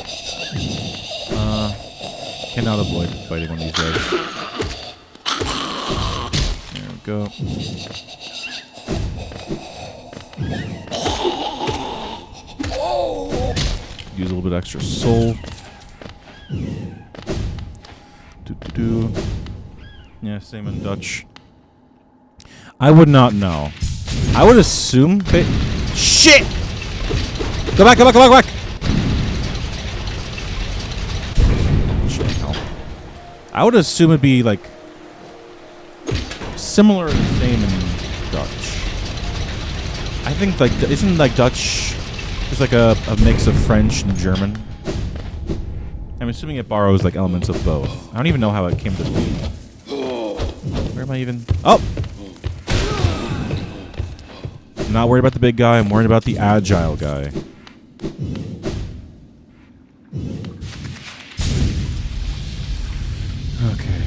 Cannot avoid fighting one of these days. There we go. Use a little bit extra soul. Yeah, same in Dutch. I would not know. I would assume shit! Go back, go back, go back, go back! Shit, hell. I would assume it'd be like similar or the same in Dutch. I think like isn't like Dutch just like a mix of French and German? I'm assuming it borrows like elements of both. I don't even know how it came to be. Where am I even? Oh! I'm not worried about the big guy. I'm worried about the agile guy. Okay.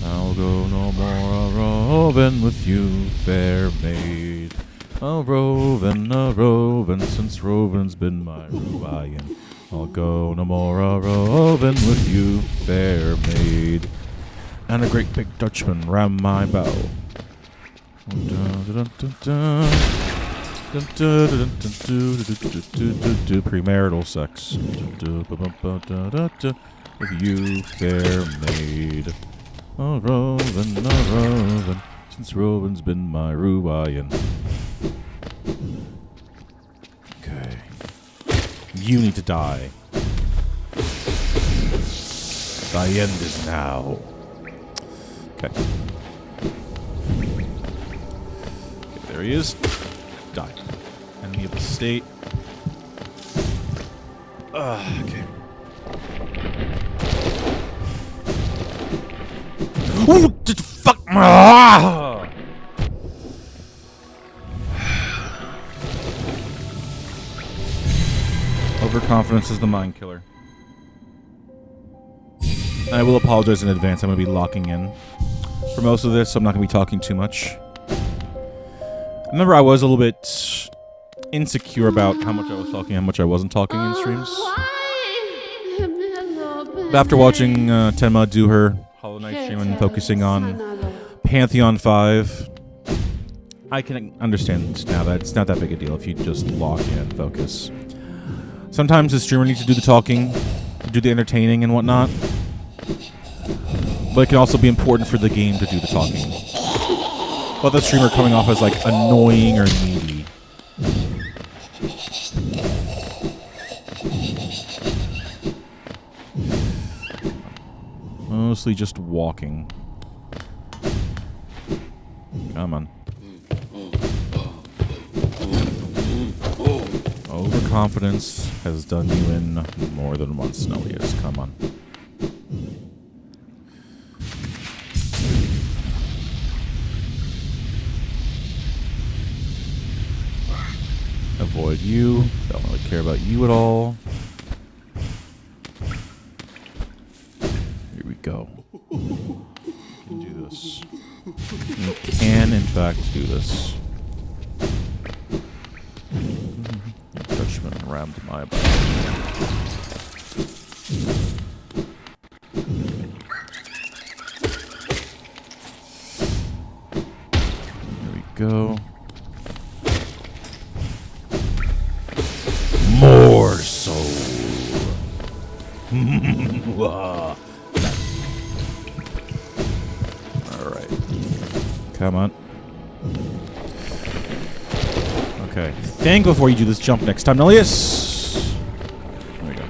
I'll go no more a-roving with you, fair maid. A-roving, since roving's been my ruin. I'll go no more a-roving with you, fair maid. And a great big Dutchman round my bow. Premarital sex with you, fair maid. A-roving, since roving's been my ruin. Okay. You need to die. Thy end is now. Okay. There he is. Die. Enemy of the state. Okay. Ooh, fuck. Overconfidence is the mind killer. I will apologize in advance. I'm going to be locking in for most of this, so I'm not going to be talking too much. Remember, I was a little bit insecure about how much I was talking and how much I wasn't talking in streams. But after watching Tenma do her Hollow Knight stream and focusing on Pantheon 5, I can understand now that it's not that big a deal if you just lock in and focus. Sometimes the streamer needs to do the talking, to do the entertaining and whatnot. But it can also be important for the game to do the talking. But the streamer coming off as like annoying or needy. Mostly just walking. Come on. Overconfidence has done you in more than once, Nullius. Come on. Avoid you. Don't really care about you at all. Here we go. We can do this. We can, in fact, do this. Dutchman rammed my back. All right. Come on. Okay. Think before you do this jump next time, Nullius. There we go.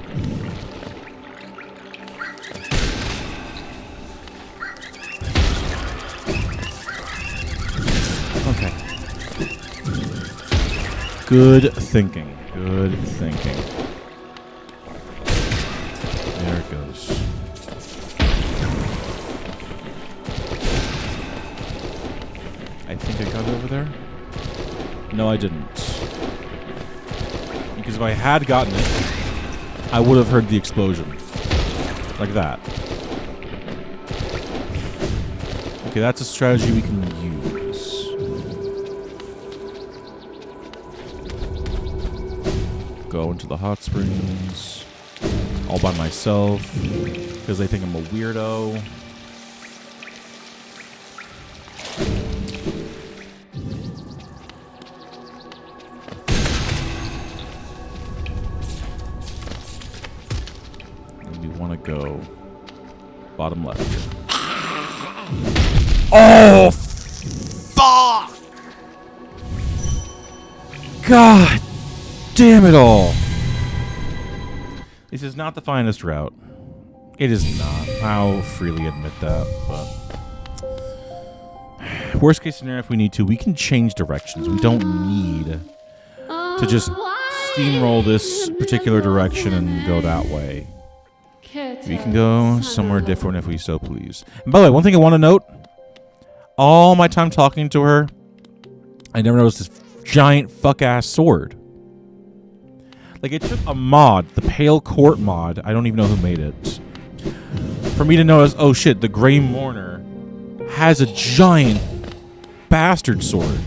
Okay. Good thinking. Good thinking. There it goes. I think I got it over there. No, I didn't. Because if I had gotten it, I would have heard the explosion. Like that. Okay, that's a strategy we can use. Go into the hot springs. All by myself. Because they think I'm a weirdo. Go bottom left. Oh, fuck! God damn it all. This is not the finest route. It is not. I'll freely admit that, but worst case scenario, if we need to, we can change directions. We don't need to just steamroll this particular direction and go that way. We can go somewhere different if we so please. And by the way, one thing I want to note, all my time talking to her, I never noticed this giant fuck-ass sword. Like, it took a mod, the Pale Court mod, I don't even know who made it, for me to notice, oh shit, the Grey Mourner has a giant bastard sword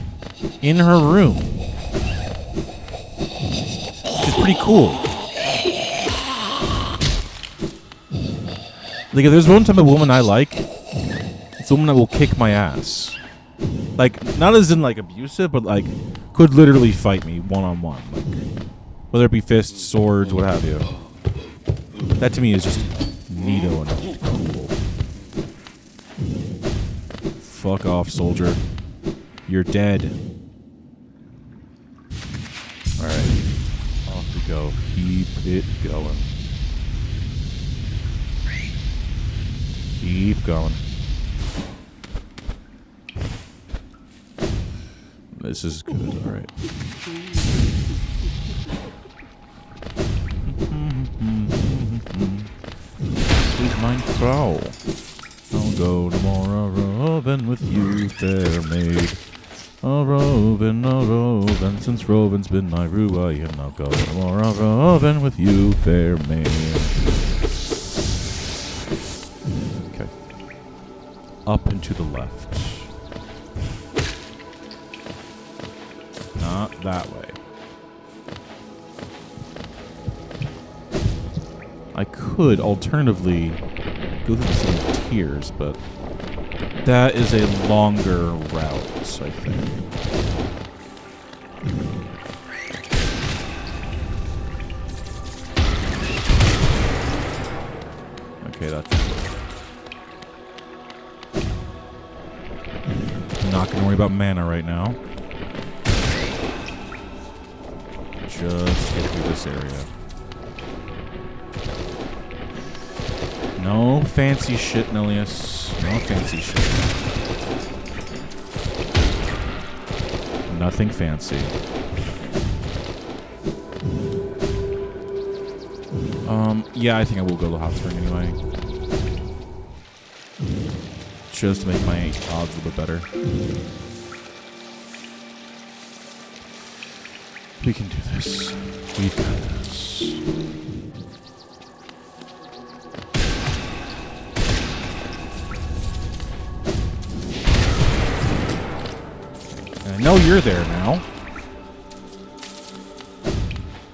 in her room. Which is pretty cool. Like, if there's one type of woman I like, it's a woman that will kick my ass. Like, not as in, like, abusive, but, like, could literally fight me one-on-one. Like, whether it be fists, swords, what have you. That, to me, is just neato and cool. Fuck off, soldier. You're dead. Alright. Off we go. Keep it going. Keep going. This is good, alright. Please mind throw. I'll go tomorrow roving with you, fair maid. A roving, since roving's been my ruin. I'll go tomorrow roving with you, fair maid. Up and to the left. Not that way. I could alternatively go through the city of Tears, but that is a longer route, I think. Okay, that's... Not gonna worry about mana right now. Just get through this area. No fancy shit, Nullius. No fancy shit. Nothing fancy. Yeah, I think I will go to the hot spring anyway. Just to make my odds a little bit better. We can do this. We've got this. And I know you're there now.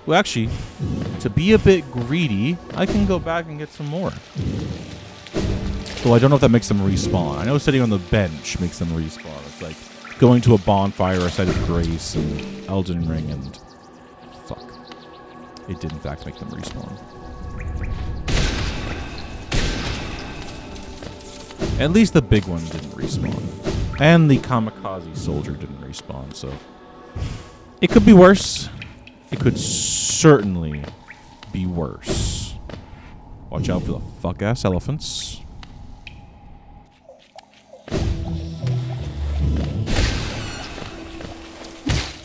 Well, actually, to be a bit greedy, I can go back and get some more. Well, I don't know if that makes them respawn. I know sitting on the bench makes them respawn. It's like going to a bonfire or a site of grace and Elden Ring and... Fuck. It did in fact make them respawn. At least the big one didn't respawn. And the kamikaze soldier didn't respawn, so... It could be worse. It could certainly be worse. Watch out for the fuck-ass elephants.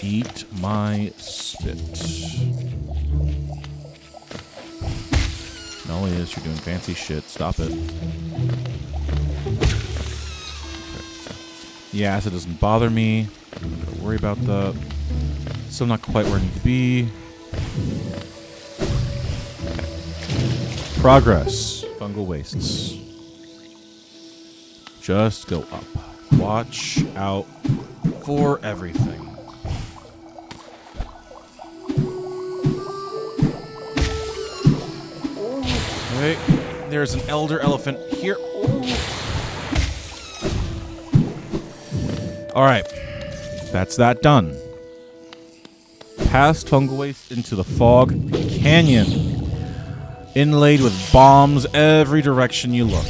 Eat my spit. Nullius, you're doing fancy shit. Stop it. The acid doesn't bother me. I'm not gonna worry about that. Still not quite where I need to be. Okay. Progress. Fungal wastes. Just go up. Watch out for everything. Okay. There's an elder elephant here. Alright. That's that done. Past fungal waste into the fog canyon. Inlaid with bombs every direction you look.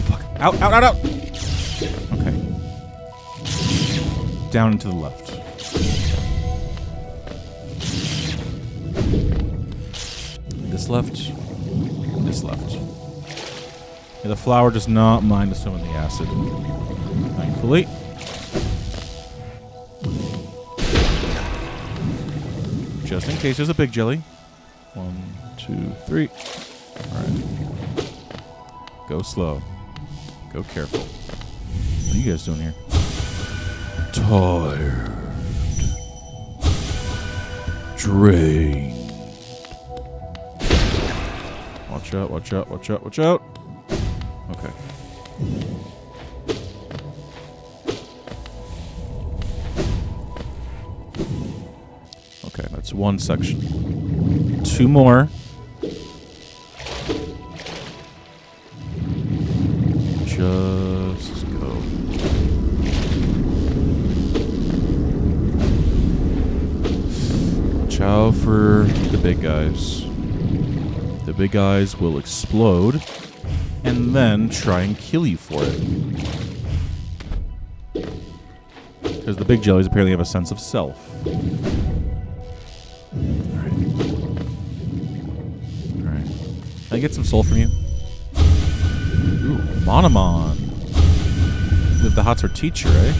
Fuck. Out, out, out, out! Okay. Down and to the left. This left. This left. Yeah, the flower does not mind some of the acid. Thankfully. Just in case there's a big jelly. 1, 2, 3. Alright. Go slow. Go careful. What are you guys doing here? Tired. Drained. Watch out, watch out, watch out, watch out. Okay. Okay, that's one section. 2 more. Just go. Watch out for the big guys. The big guys will explode and then try and kill you for it. Because the big jellies apparently have a sense of self. Alright. Alright. Can I get some soul from you? Ooh, Monomon. With the Hotsar teacher, eh?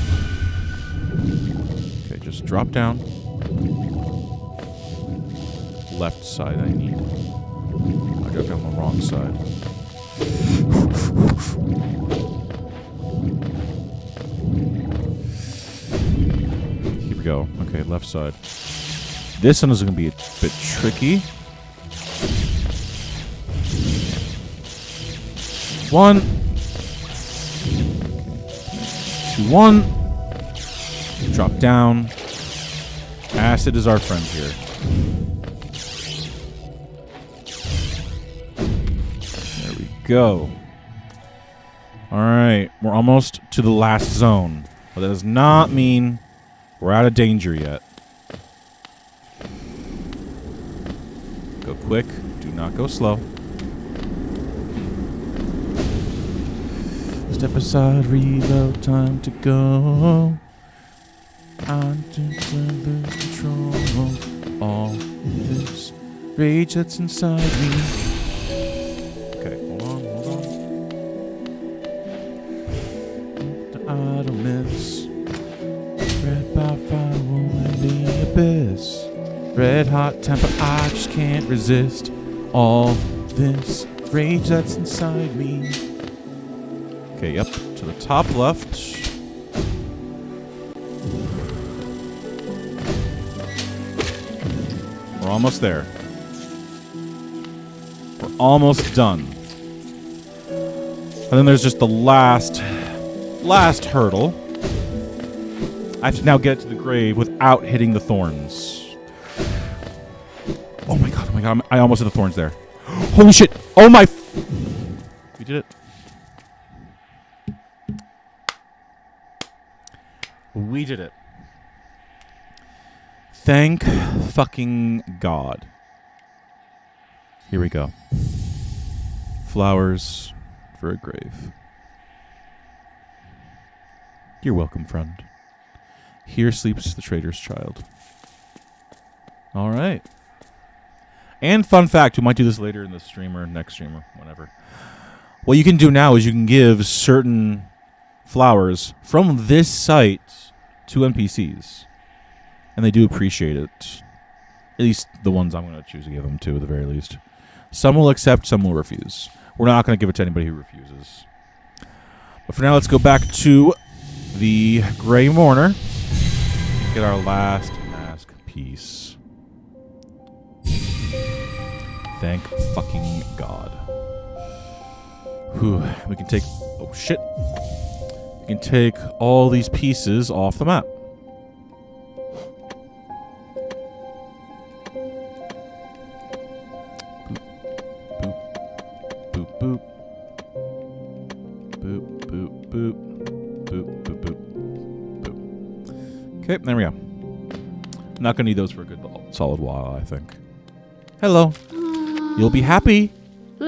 Okay, just drop down. Left side I need. I dropped down the wrong side. Here we go. Okay, left side. This one is going to be a bit tricky. 1. 2, 1. Drop down. Acid is our friend here. There we go. Alright, we're almost to the last zone. But that does not mean we're out of danger yet. Go quick. Do not go slow. Step aside, reload, time to go. I'm to lose control. All this rage that's inside me. Okay, hold on, hold on. The idleness. Red by fire in the abyss. Red hot temper, I just can't resist. All this rage that's inside me. Okay, up to the top left. We're almost there. We're almost done. And then there's just the last hurdle. I have to now get to the grave without hitting the thorns. Oh my god, I almost hit the thorns there. Holy shit! Oh my... We did it. We did it. Thank fucking God. Here we go. Flowers for a grave. You're welcome, friend. Here sleeps the trader's child. All right. And fun fact, we might do this later in the stream or next stream or whenever. What you can do now is you can give certain flowers from this site to NPCs. And they do appreciate it. At least the ones I'm going to choose to give them to, at the very least. Some will accept, some will refuse. We're not going to give it to anybody who refuses. But for now, let's go back to the Grey Mourner. Get our last mask piece. Thank fucking God. Whew. We can take... Oh, shit. We can take all these pieces off the map. Boop, boop. Boop, boop, boop. Boop, boop, boop. Boop. Okay, there we go. I'm not going to need those for a good solid while, I think. Hello. You'll be happy. Me,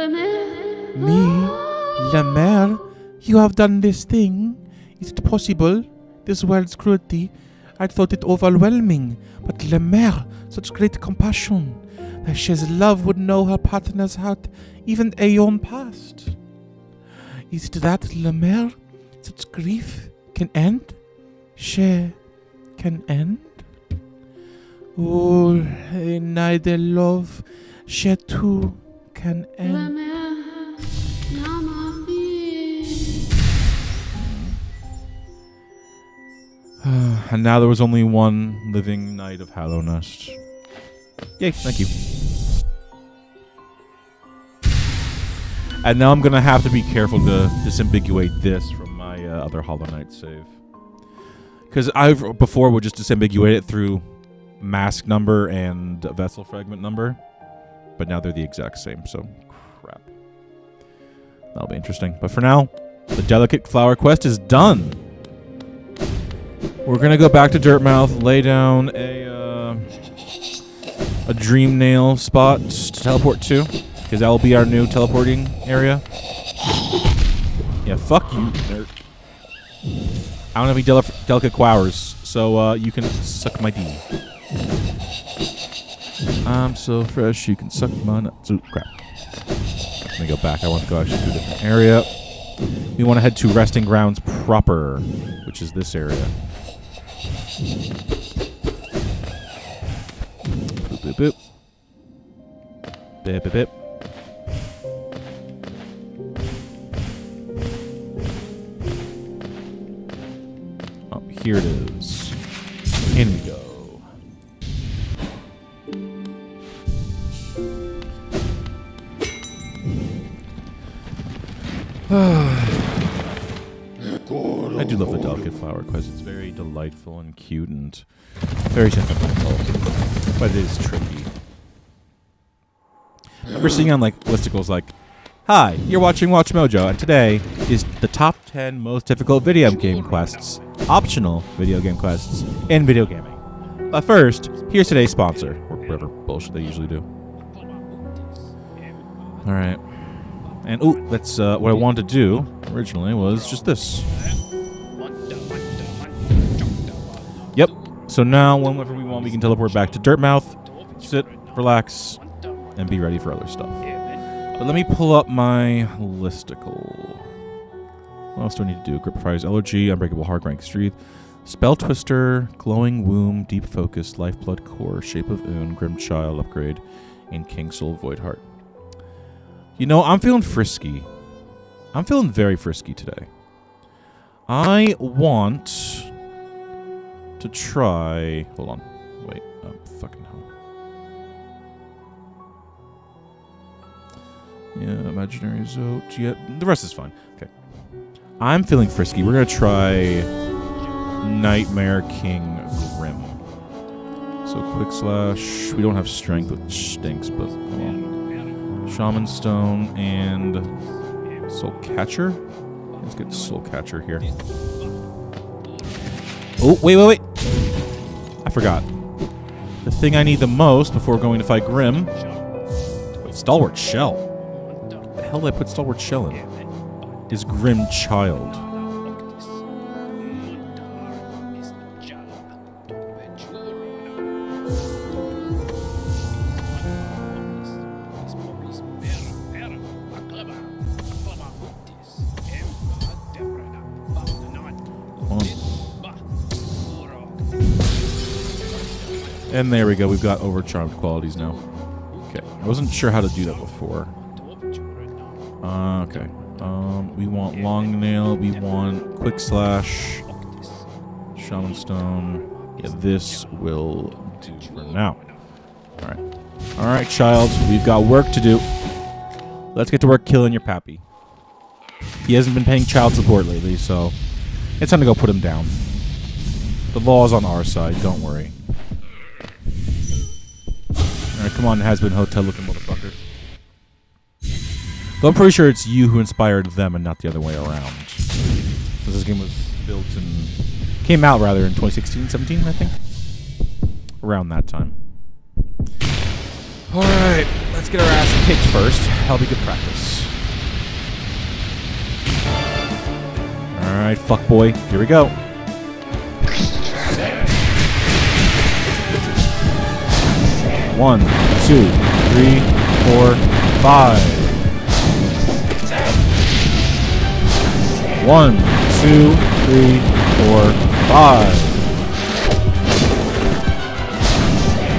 La Mère, you have done this thing. Is it possible? This world's cruelty. I thought it overwhelming. But La Mère, such great compassion. That she's love would know her partner's heart, even aeon past. Is it that La Mère, such grief can end? She can end? Oh, neither love, she too can end. And now there was only one living knight of Hallownest. Yay, thank you. And now I'm going to have to be careful to disambiguate this from my other Hollow Knight save. Because I've before would just disambiguate it through mask number and vessel fragment number. But now they're the exact same, so crap. That'll be interesting. But for now, the Delicate Flower quest is done. We're going to go back to Dirtmouth, lay down a Dream Nail spot to teleport to. Because that will be our new teleporting area. Yeah, fuck you, nerd. I don't have any delicate flowers, so you can suck my D. I'm so fresh, you can suck my nuts. Ooh, crap. Let me go back. I want to go actually to a different area. We want to head to Resting Grounds proper, which is this area. Boop, boop, boop. Bip, bip, bip. Here it is. In we go. I do love the Delicate Flower quest. It's very delightful and cute and very sentimental. But it is tricky. We're seeing on like listicles like, "Hi, you're watching Watch Mojo, and today is the top 10 most difficult video game quests. Optional video game quests in video gaming. But first, here's today's sponsor," or whatever bullshit they usually do. All right, and ooh, that's what I wanted to do originally was just this. Yep. So now, whenever we want, we can teleport back to Dirtmouth, sit, relax, and be ready for other stuff. But let me pull up my listicle. What else do I need to do? Grip Fires Elegy, Unbreakable Heart, Rank Street, Spell Twister, Glowing Womb, Deep Focus, Lifeblood Core, Shape of Oon, Grim Child Upgrade, and King Soul Void Heart. You know, I'm feeling frisky. I'm feeling very frisky today. I want to try... Hold on. Wait. Oh, fucking hell. Yeah, Imaginary Zote. Yeah, the rest is fine. Okay. I'm feeling frisky. We're going to try Nightmare King Grim. So quick slash. We don't have strength, which stinks, but come on. Shaman Stone and Soul Catcher. Let's get Soul Catcher here. Oh, wait. I forgot. The thing I need the most before going to fight Grim. Wait, Stalwart Shell. What the hell hell did I put Stalwart Shell in? His Grim Child. And there we go. We've got overcharmed qualities now. Okay. I wasn't sure how to do that before. Okay. We want long nail. We want quick slash. Shaman stone. Yeah, this will do for now. All right. All right, child. We've got work to do. Let's get to work killing your pappy. He hasn't been paying child support lately, so it's time to go put him down. The law's on our side. Don't worry. Alright, come on, has-been hotel-looking motherfucker. Though I'm pretty sure it's you who inspired them and not the other way around. Because this game was built and came out, rather, in 2016, 17, I think? Around that time. Alright, let's get our ass kicked first. That'll be good practice. Alright, fuckboy. Here we go. One, 2, 3, 4, 5. 1, 2, 3, 4, 5.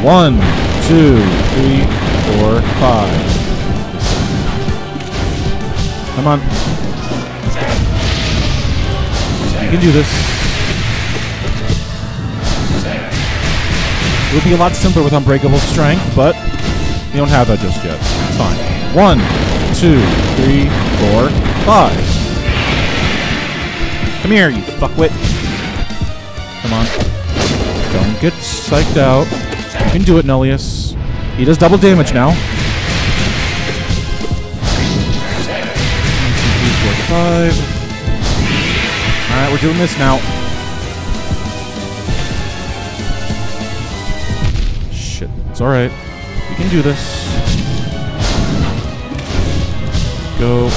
1, 2, 3, 4, 5. Come on. You can do this. It would be a lot simpler with Unbreakable Strength, but we don't have that just yet. It's fine. 1, 2, 3, 4, 5. Come here, you fuckwit. Come on. Don't get psyched out. You can do it, Nullius. He does double damage now. 1, 2, 3, 4, 5. Alright, we're doing this now. It's alright. We can do this. Go.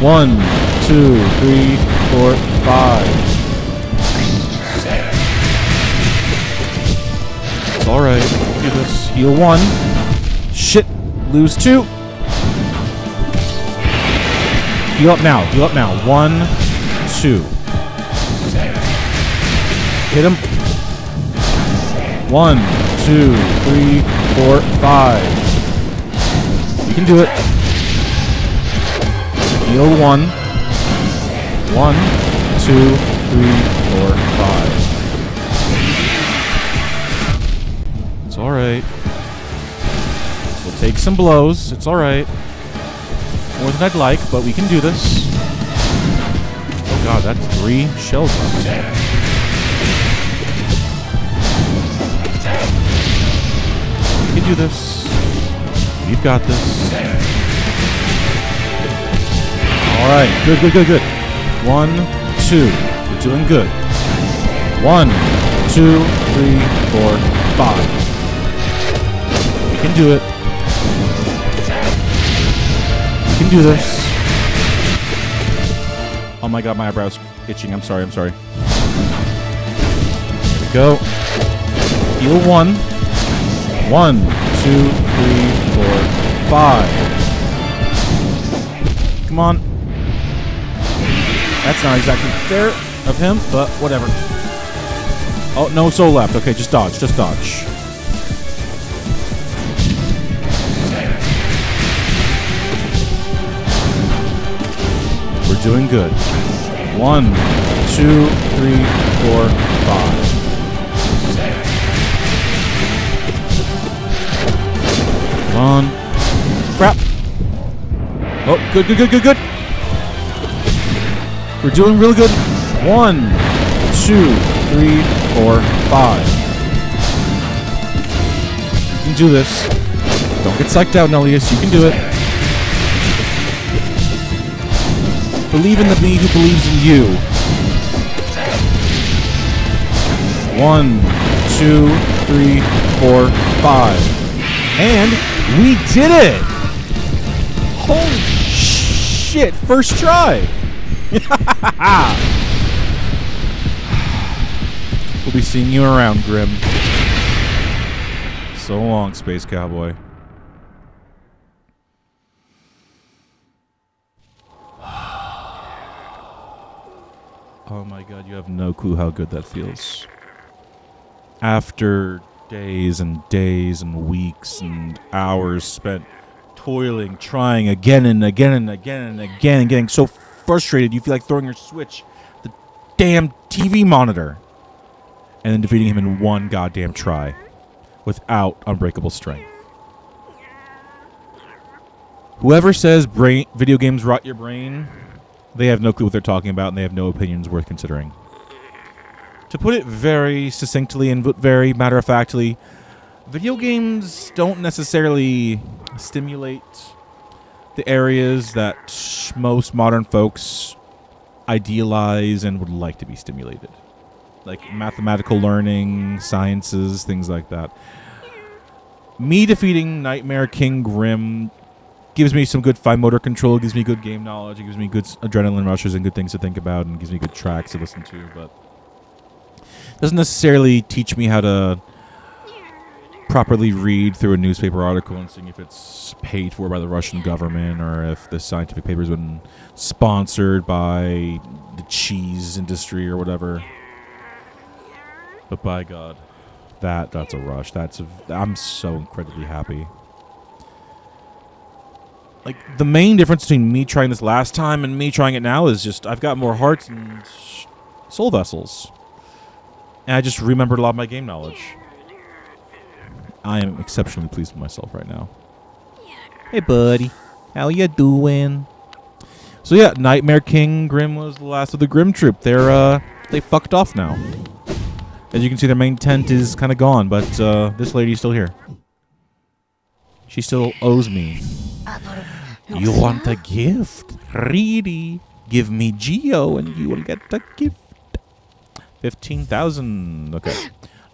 1, 2, 3, 4, 5. It's alright. Do this. Heal 1. Shit. Lose 2. Heal up now. Heal up now. 1, 2. Hit him. 1, 2, 3, 4, 5. You can do it. Heal 1. 1, 2, 3, 4, 5. It's alright. We'll take some blows. It's alright. More than I'd like, but we can do this. Oh god, that's 3 shells left. We can do this. We've got this. Alright, good, good, good, good. 1, 2. We're doing good. 1, 2, 3, 4, 5. We can do it. We can do this. Oh my god, my eyebrow's itching. I'm sorry, I'm sorry. There we go. Heal 1. 1, 2, 3, 4, 5. Come on. That's not exactly fair of him, but whatever. Oh, no soul left. Okay, just dodge. Just dodge. We're doing good. 1, 2, 3, 4, 5. Come on. Crap. Oh, good, good, good, good, good. We're doing real good. 1, 2, 3, 4, 5. You can do this. Don't get psyched out, Nullius. You can do it. Believe in the me who believes in you. 1, 2, 3, 4, 5. And we did it! Holy shit! shit! First try! We'll be seeing you around, Grim. So long, Space Cowboy. Oh my god, you have no clue how good that feels. After days and days and weeks and hours spent toiling, trying again and again and again and again and getting so frustrated you feel like throwing your Switch at the damn TV monitor. And then defeating him in one goddamn try. Without unbreakable strength. Whoever says video games rot your brain, they have no clue what they're talking about, and they have no opinions worth considering. To put it very succinctly and very matter-of-factly, video games don't necessarily stimulate the areas that most modern folks idealize and would like to be stimulated. Like mathematical learning, sciences, things like that. Me defeating Nightmare King Grim gives me some good fine motor control, gives me good game knowledge, it gives me good adrenaline rushes and good things to think about, and gives me good tracks to listen to, but doesn't necessarily teach me how to properly read through a newspaper article and seeing if it's paid for by the Russian government or if the scientific paper's been sponsored by the cheese industry or whatever. But by God, that's a rush. I'm so incredibly happy. Like, the main difference between me trying this last time and me trying it now is just I've got more hearts and soul vessels. And I just remembered a lot of my game knowledge. I am exceptionally pleased with myself right now. Hey, buddy. How you doing? So, yeah, Nightmare King Grim was the last of the Grim Troop. They fucked off now. As you can see, their main tent is kind of gone, but this lady's still here. She still owes me. You want a gift? Really? Give me Geo and you will get a gift. 15,000. Okay.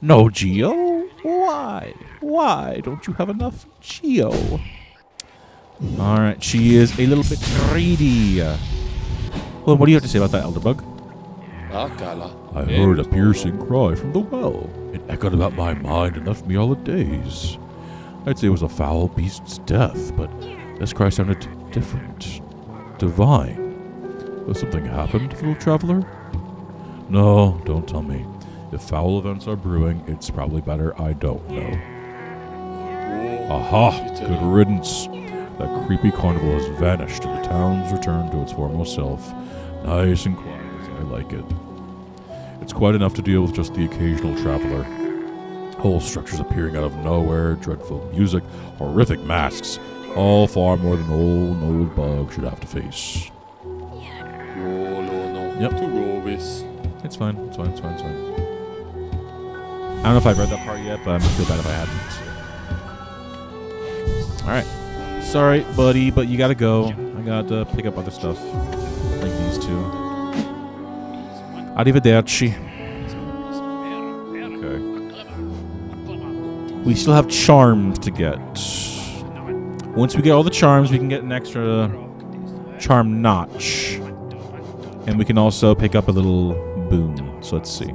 No Geo? Why? Why don't you have enough Geo? Alright, she is a little bit greedy. Well, what do you have to say about that, Elderbug? I heard a piercing cry from the well. It echoed about my mind and left me all a daze. I'd say it was a foul beast's death, but this cry sounded different. Divine. Has something happened, little traveler? No, don't tell me. If foul events are brewing, it's probably better I don't know. Aha! Good riddance. That creepy carnival has vanished and the town's returned to its former self. Nice and quiet as I like it. It's quite enough to deal with just the occasional traveler. Whole structures appearing out of nowhere, dreadful music, horrific masks, all far more than old bug should have to face. Yep. It's fine. I don't know if I've read that part yet, but I feel bad if I hadn't. Alright. Sorry, buddy, but you gotta go. I gotta pick up other stuff. Like these two. Arrivederci. Okay. We still have charms to get. Once we get all the charms, we can get an extra charm notch. And we can also pick up a little boon. So let's see.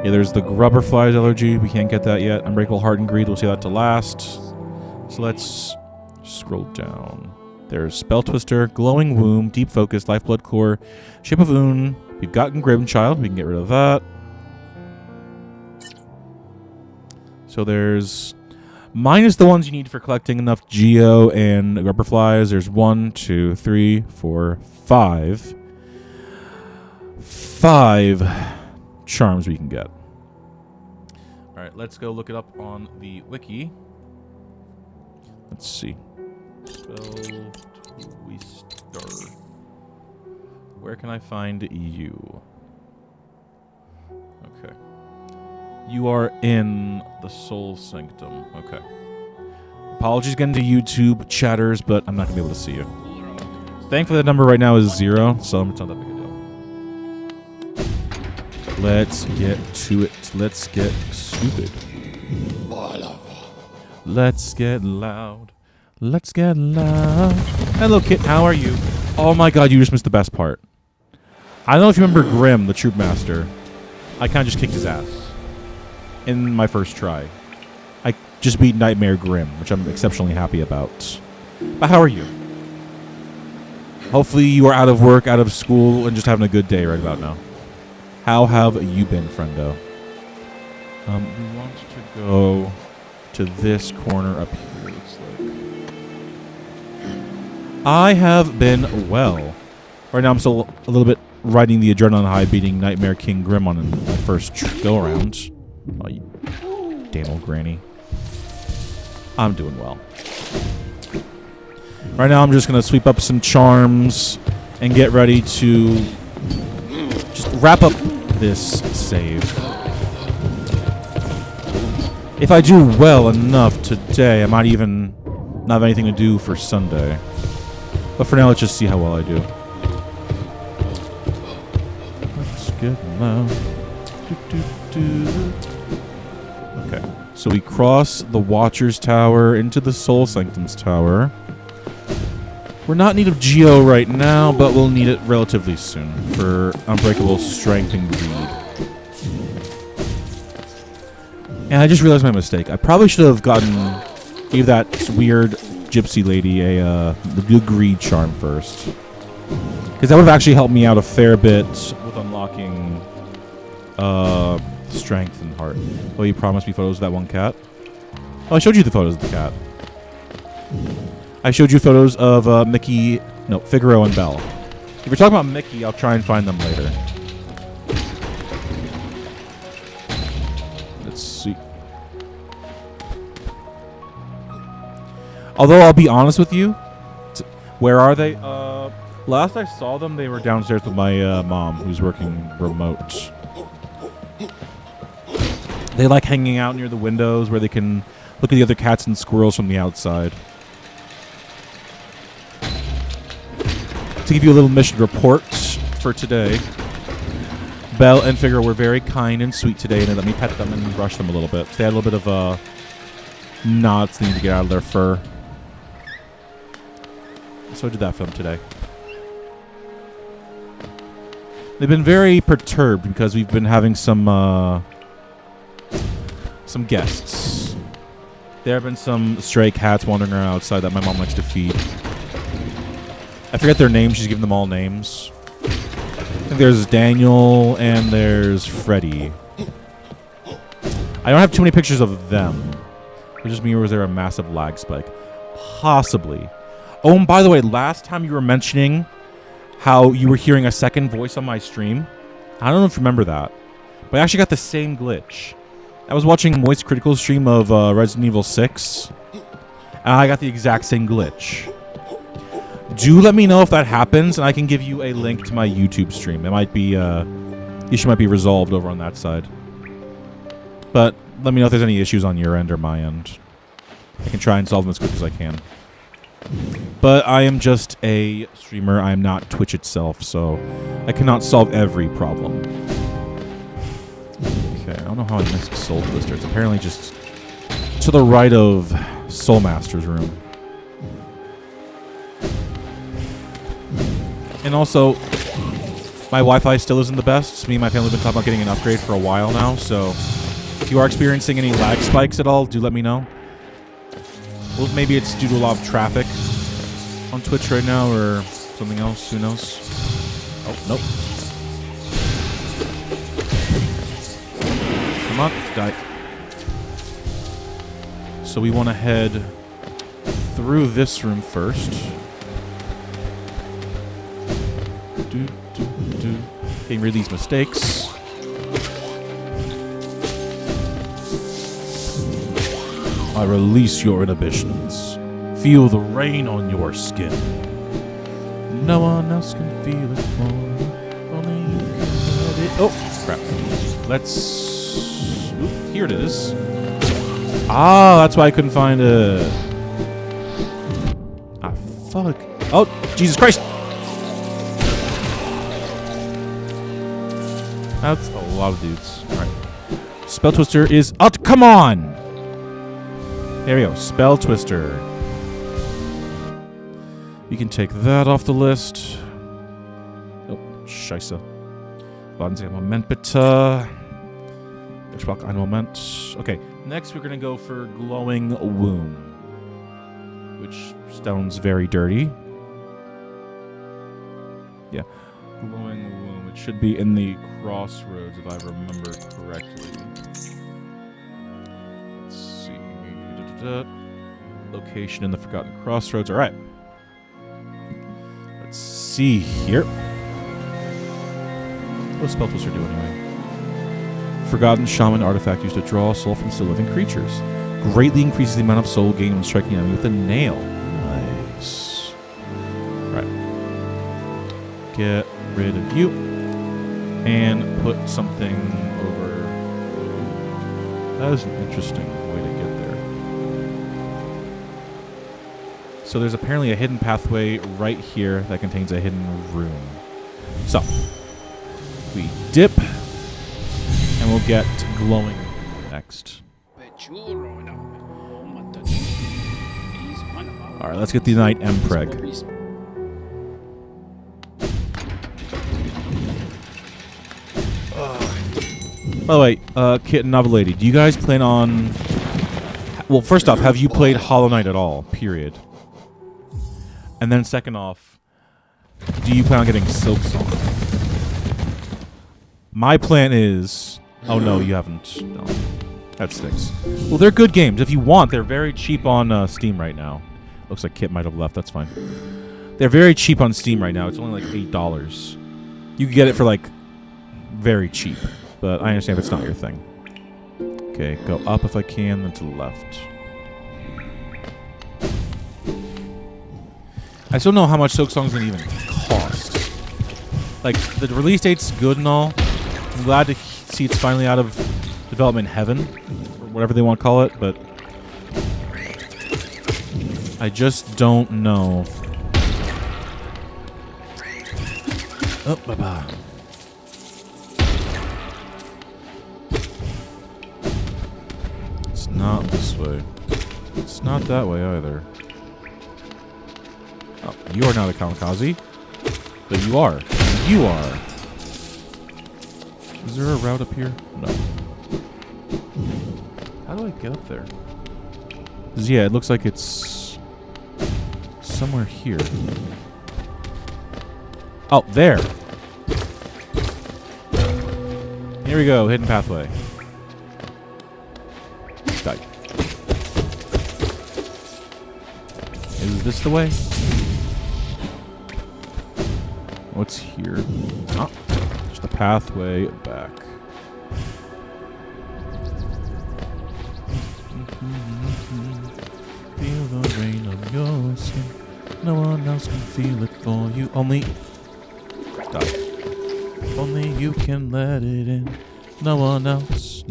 Yeah, there's the Grubberflies allergy. We can't get that yet. Unbreakable Heart and Greed. We'll see that to last. So let's scroll down. There's Spell Twister, Glowing Womb, Deep Focus, Lifeblood Core, Ship of Un. We've gotten Grimchild. We can get rid of that. So there's minus the ones you need for collecting enough Geo and Grubberflies. There's 1, 2, 3, 4, 5. 5 charms we can get. Alright, let's go look it up on the wiki. Let's see. Spell Twister. Where can I find you? Okay. You are in the Soul Sanctum. Okay. Apologies again to YouTube chatters, but I'm not going to be able to see you. Thankfully, the number right now is 0, so it's not that big a deal. Let's get to it. Let's get stupid. Let's get loud. Let's get loud. Hello, Kit. How are you? Oh my god, you just missed the best part. I don't know if you remember Grim, the Troop Master. I kind of just kicked his ass in my first try. I just beat Nightmare Grim, which I'm exceptionally happy about. But how are you? Hopefully you are out of work, out of school, and just having a good day right about now. How have you been, friendo? We want to go to this corner up here, it looks like. I have been well. Right now I'm still a little bit riding the adrenaline high, beating Nightmare King Grim on my first go-around. Oh, you damn old granny. I'm doing well. Right now I'm just going to sweep up some charms and get ready to just wrap up this save. If I do well enough today, I might even not have anything to do for Sunday. But for now, let's just see how well I do. Let's get loud. Okay, so we cross the Watcher's Tower into the Soul Sanctum's Tower. We're not in need of Geo right now, but we'll need it relatively soon for Unbreakable Strength and Greed. And I just realized my mistake. I probably should have gave that weird gypsy lady the greed charm first. Because that would have actually helped me out a fair bit with unlocking strength and heart. Oh, you promised me photos of that one cat? Oh, I showed you the photos of the cat. I showed you photos of Figaro and Belle. If you're talking about Mickey, I'll try and find them later. Let's see. Although I'll be honest with you, where are they? Last I saw them, they were downstairs with my mom, who's working remote. They like hanging out near the windows where they can look at the other cats and squirrels from the outside. To give you a little mission report for today, Belle and Figaro were very kind and sweet today, and they let me pet them and brush them a little bit. They had a little bit of knots they need to get out of their fur. So I did that for them today. They've been very perturbed because we've been having some guests. There have been some stray cats wandering around outside that my mom likes to feed. I forget their names. She's given them all names. I think there's Daniel and there's Freddy. I don't have too many pictures of them. It just me, or was there a massive lag spike? Possibly. Oh, and by the way, last time you were mentioning how you were hearing a second voice on my stream. I don't know if you remember that, but I actually got the same glitch. I was watching Moist Critical's stream of Resident Evil 6, and I got the exact same glitch. Do let me know if that happens, and I can give you a link to my YouTube stream. It might be, the issue might be resolved over on that side. But let me know if there's any issues on your end or my end. I can try and solve them as quick as I can. But I am just a streamer. I am not Twitch itself, so I cannot solve every problem. Okay, I don't know how I missed Soul Twister. It's apparently just to the right of Soul Master's room. And also, my Wi-Fi still isn't the best. Me and my family have been talking about getting an upgrade for a while now, so if you are experiencing any lag spikes at all, do let me know. Well, maybe it's due to a lot of traffic on Twitch right now or something else. Who knows? Oh, nope. Come on, die. So we want to head through this room first. Getting rid of these mistakes. I release your inhibitions. Feel the rain on your skin. No one else can feel it for you. Only you can let it. Oh, crap. Let's... Oop, here it is. Ah, that's why I couldn't find it. Ah, fuck. Oh, Jesus Christ. That's a lot of dudes. All right. Spell Twister is... Oh, come on! There we go. Spell Twister. We can take that off the list. Oh, scheiße. Warten Sie einen Moment, bitte. Ich brauche einen Moment. Okay, next we're going to go for Glowing Womb, which sounds very dirty. Yeah, Glowing Womb. It should be in the crossroads, if I remember correctly. Let's see. Location in the Forgotten Crossroads. All right. Let's see here. What spell twister do anyway? Forgotten Shaman artifact used to draw soul from still living creatures. Greatly increases the amount of soul gained when striking an enemy with a nail. Nice. Right. Get rid of you. And put something over. That is an interesting way to get there. So there's apparently a hidden pathway right here that contains a hidden room. So, we dip. And we'll get Glowing next. Alright, let's get the Knight Mpreg. By the way, Kit and Novelady, do you guys plan on... Well, first off, have you played Hollow Knight at all? Period. And then second off, do you plan on getting Silksong? My plan is... Oh, no, you haven't. No. That stinks. Well, they're good games. If you want, they're very cheap on Steam right now. Looks like Kit might have left. That's fine. They're very cheap on Steam right now. It's only like $8. You can get it for, like, very cheap. But I understand if it's not your thing. Okay, go up if I can, then to the left. I still don't know how much Silksong's going to even cost. Like, the release date's good and all. I'm glad to see it's finally out of development heaven, or whatever they want to call it, but I just don't know. Oh, bye-bye. It's not this way. It's not that way either. Oh, you are not a kamikaze. But you are. You are. Is there a route up here? No. How do I get up there? 'Cause, yeah, it looks like it's somewhere here. Oh, there. Here we go. Hidden pathway. Die. Is this the way? What's here? Oh, just a pathway back. Feel the rain on your skin. No one else can feel it for you. Only you can let it in. No one else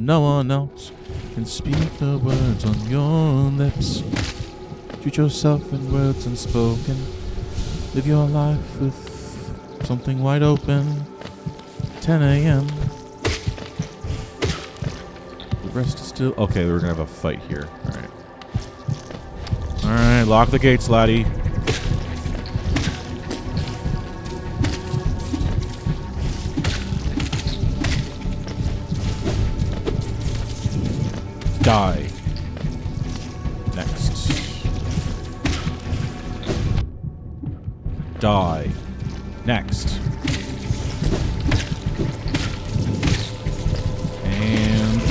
can speak the words on your lips. Treat yourself in words unspoken. Live your life with something wide open. 10 a.m. The rest is still... Okay, we're going to have a fight here. Alright. Alright, lock the gates, laddie. Die. Next. Die. Next. And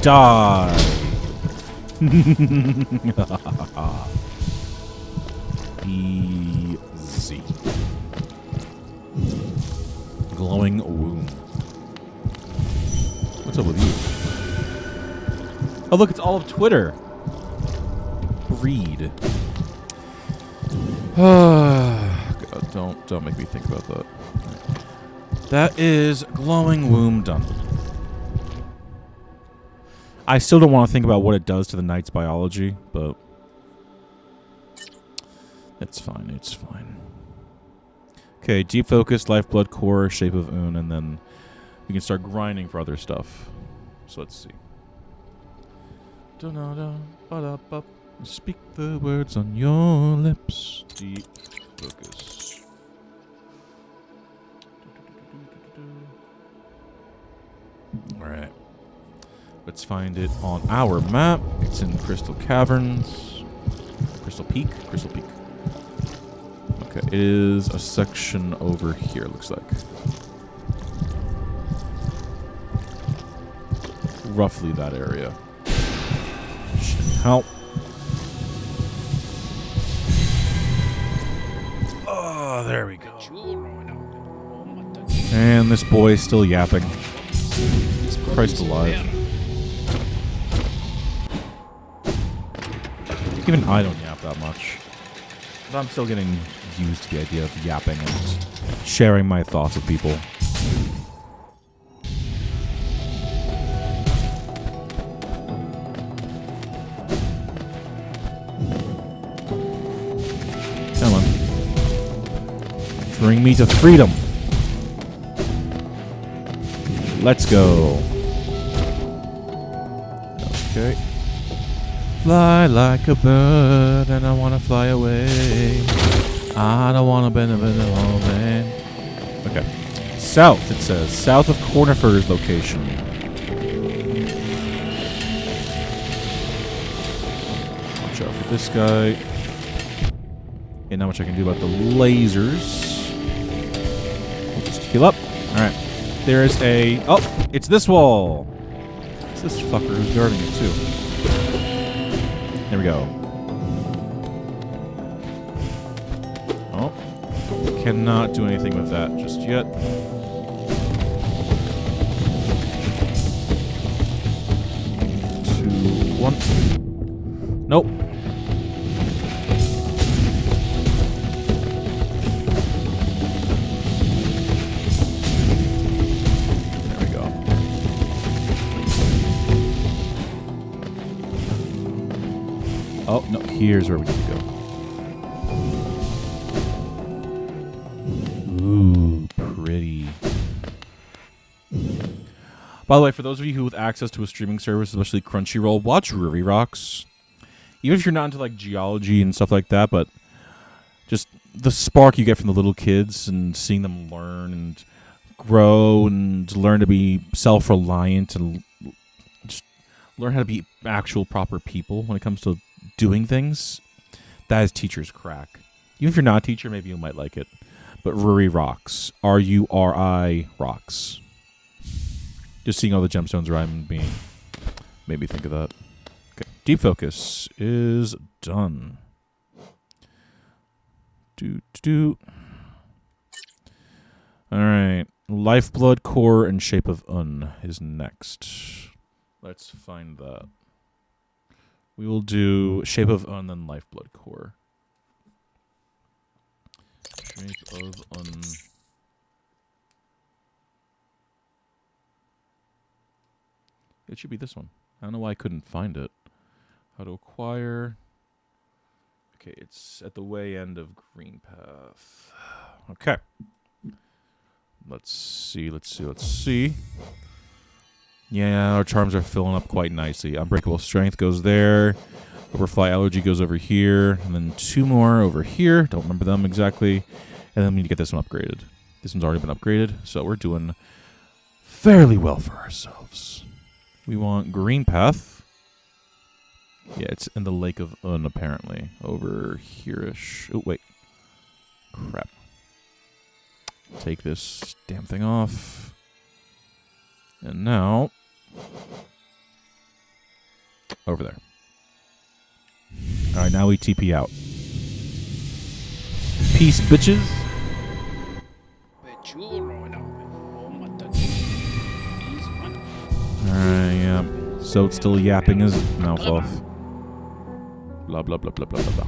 die. Easy. Glowing womb. What's up with you? Oh, look, it's all of Twitter. Read. God, don't make me think about that. That is Glowing Womb done. I still don't want to think about what it does to the knight's biology, but it's fine. It's fine. Okay, Deep Focus, Lifeblood, Core, Shape of Un, and then we can start grinding for other stuff. So let's see. Speak the words on your lips. Deep Focus. Alright. Let's find it on our map. It's in Crystal Caverns. Crystal Peak? Crystal Peak. Okay, it is a section over here, looks like. Roughly that area. Should help. Oh, there we go. And this boy is still yapping. Christ alive. Even I don't yap that much. But I'm still getting used to the idea of yapping and sharing my thoughts with people. Come on. Bring me to freedom. Let's go. Okay. Fly like a bird, and I want to fly away. I don't want to bend a home, man. Okay. South, it says. South of Cornifer's location. Watch out for this guy. And not much I can do about the lasers. We'll just heal up. Alright. There's a... Oh! It's this wall! It's this fucker who's guarding it, too. There we go. Oh. Cannot do anything with that just yet. 2, 1. Nope. There we go. Oh, no. Here's where we need to go. Ooh, pretty. By the way, for those of you who have access to a streaming service, especially Crunchyroll, watch Ruri Rocks. Even if you're not into like geology and stuff like that, but just the spark you get from the little kids and seeing them learn and grow and learn to be self-reliant and just learn how to be actual proper people when it comes to doing things, that is teacher's crack. Even if you're not a teacher, maybe you might like it. But Ruri rocks. R-U-R-I rocks. Just seeing all the gemstones rhyme being made me think of that. Okay. Deep focus is done. Alright. Lifeblood, Core, and Shape of Un is next. Let's find that. We will do Shape of Un, then Lifeblood Core. Shape of Un. It should be this one. I don't know why I couldn't find it. How to acquire. Okay, it's at the way end of Green Path. Okay. Let's see. Yeah, our charms are filling up quite nicely. Unbreakable Strength goes there. Overfly Allergy goes over here. And then 2 more over here. Don't remember them exactly. And then we need to get this one upgraded. This one's already been upgraded, so we're doing fairly well for ourselves. We want Green Path. Yeah, it's in the Lake of Un, apparently. Over here-ish. Oh, wait. Crap. Take this damn thing off. And now... over there. Alright, now we TP out. Peace, bitches. Alright, yeah. So it's still yapping his mouth off. Blah, blah, blah, blah, blah, blah, blah.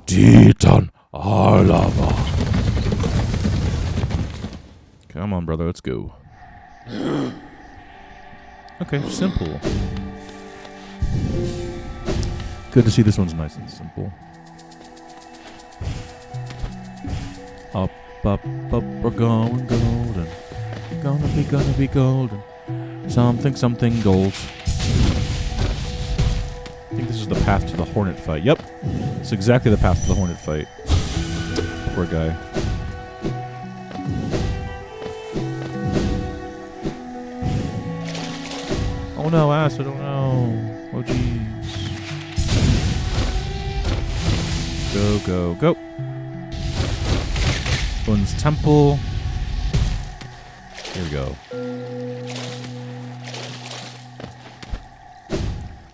Titan Alava. Come on, brother, let's go. Okay, simple. Good to see this one's nice and simple. Up, up, up, we're going golden. Gonna be golden. Something gold. I think this is the path to the Hornet fight. Yep. It's exactly the path to the Hornet fight. Poor guy. Oh no, acid, oh no. Oh jeez. Go, go, go. One's temple. Here we go.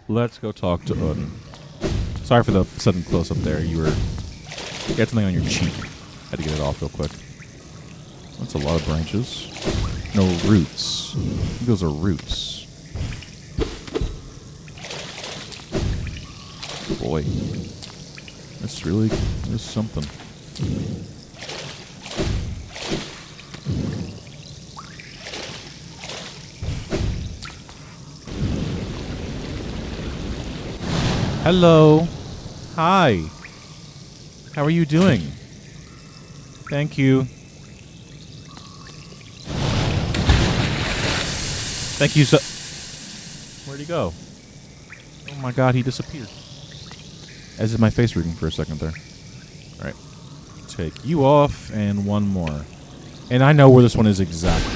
Let's go talk to Un. Sorry for the sudden close-up there. You had something on your cheek. Had to get it off real quick. That's a lot of branches. No, roots. I think those are roots. Boy. This really is something. Hello. Hi. How are you doing? Thank you. Thank you so... Where'd he go? Oh my god, he disappeared. As is my face rigging for a second there. Alright. Take you off, and one more. And I know where this one is exactly.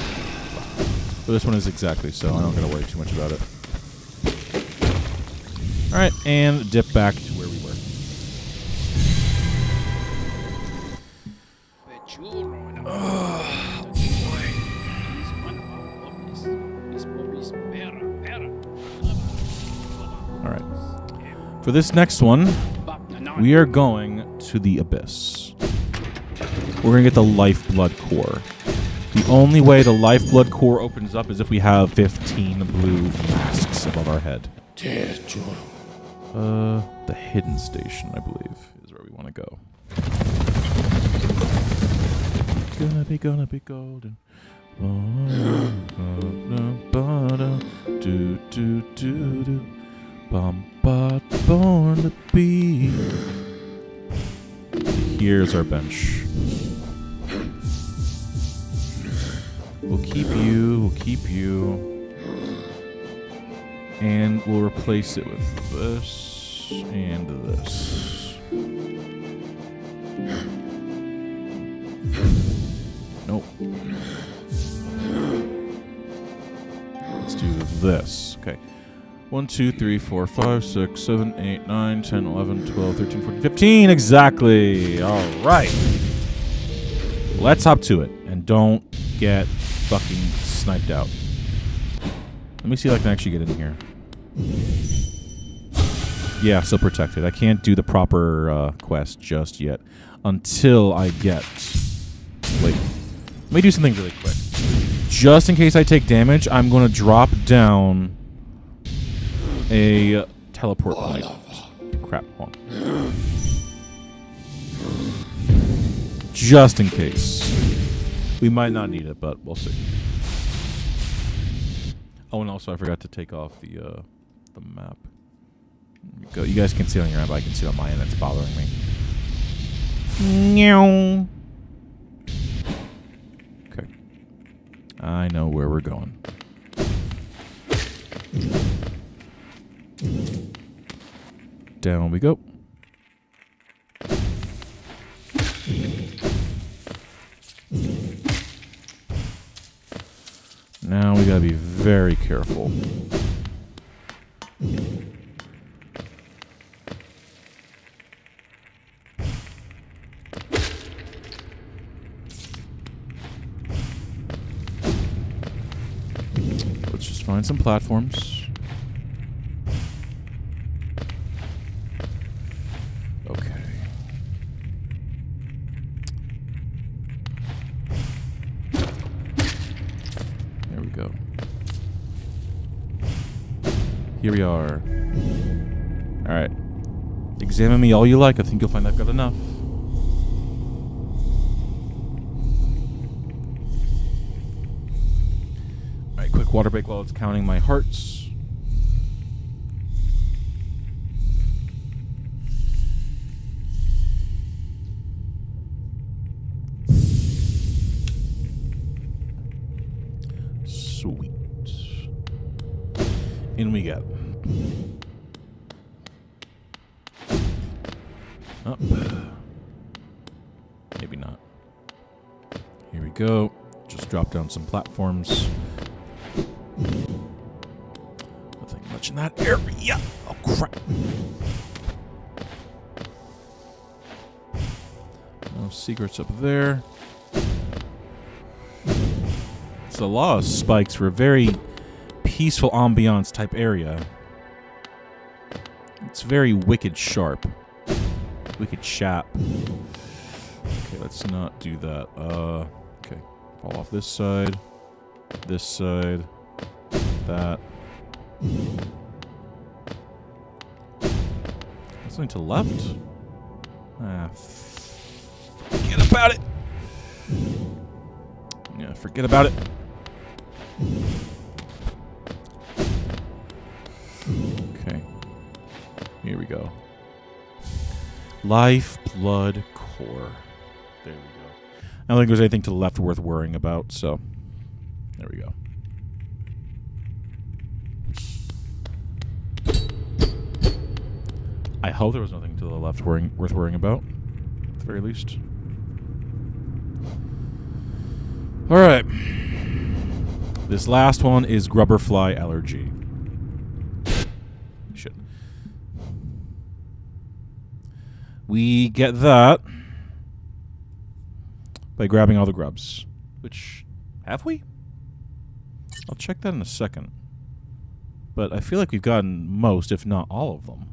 Where this one is exactly, so I don't gotta worry too much about it. Alright, and dip back to where we were. Alright. For this next one, we are going to the Abyss. We're going to get the Lifeblood Core. The only way the Lifeblood Core opens up is if we have 15 blue masks above our head. The Hidden Station, I believe, is where we want to go. Gonna be golden. Born to be. Here's our bench. We'll keep you. And we'll replace it with this and this. Nope. Let's do this. Okay. 1, 2, 3, 4, 5, 6, 7, 8, 9, 10, 11, 12, 13, 14, 15. Exactly. All right. Let's hop to it. And don't get fucking sniped out. Let me see if I can actually get in here. Yeah, still protected. I can't do the proper quest just yet. Until I get... Wait. Let me do something really quick. Just in case I take damage, I'm going to drop down a teleport point. Crap, hold on. Just in case. We might not need it, but we'll see. Oh, and also I forgot to take off the map. You guys can see it on your end, but I can see it on my end. It's bothering me. Meow. Okay. I know where we're going. Down we go. Now we gotta be very careful. Let's just find some platforms. Okay. There we go. Here we are. Alright. Examine me all you like. I think you'll find I've got enough. Alright, quick water break while it's counting my hearts. In we get. Up. Maybe not. Here we go. Just drop down some platforms. Nothing much in that area. Oh, crap. No secrets up there. It's a lot of spikes for a very peaceful ambiance type area. It's very wicked sharp. Wicked sharp. Okay, let's not do that. Okay. Fall off this side. This side. That. Something to the left? Ah, forget about it. Yeah, forget about it. Okay. Here we go. Lifeblood core. There we go. I don't think there's anything to the left worth worrying about, so there we go. I hope there was nothing to the left worth worrying about, at the very least. All right. This last one is grubberfly allergy. Shit. We get that by grabbing all the grubs. Which, have we? I'll check that in a second. But I feel like we've gotten most, if not all of them.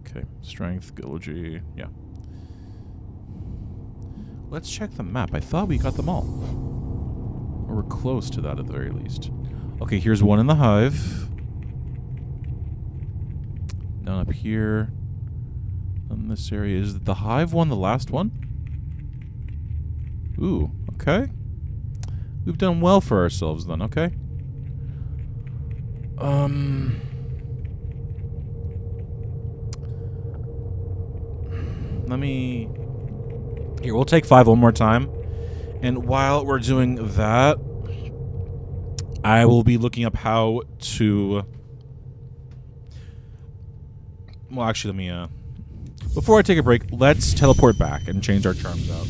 Okay, strength, ability, yeah. Let's check the map. I thought we got them all. Or we're close to that at the very least. Okay, here's one in the hive. Down up here. In this area. Is the hive one the last one? Ooh, okay. We've done well for ourselves then, okay. Let me... Here, we'll take 5 one more time. And while we're doing that, I will be looking up how to... Well, actually, let me... Before I take a break, let's teleport back and change our charms out.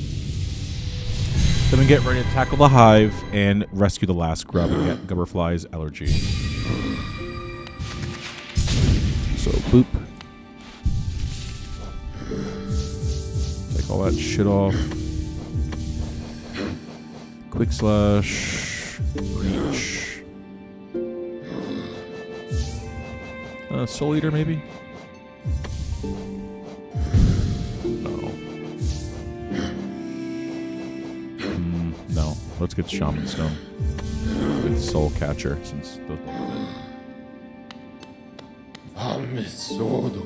Then we get ready to tackle the hive and rescue the last grub and get Gubberfly's allergy. So, boop. Take all that shit off. Quick slash. Reach. Soul Eater, maybe? No. Let's get Shaman Stone. With Soul Catcher, since those Anmes Sodo.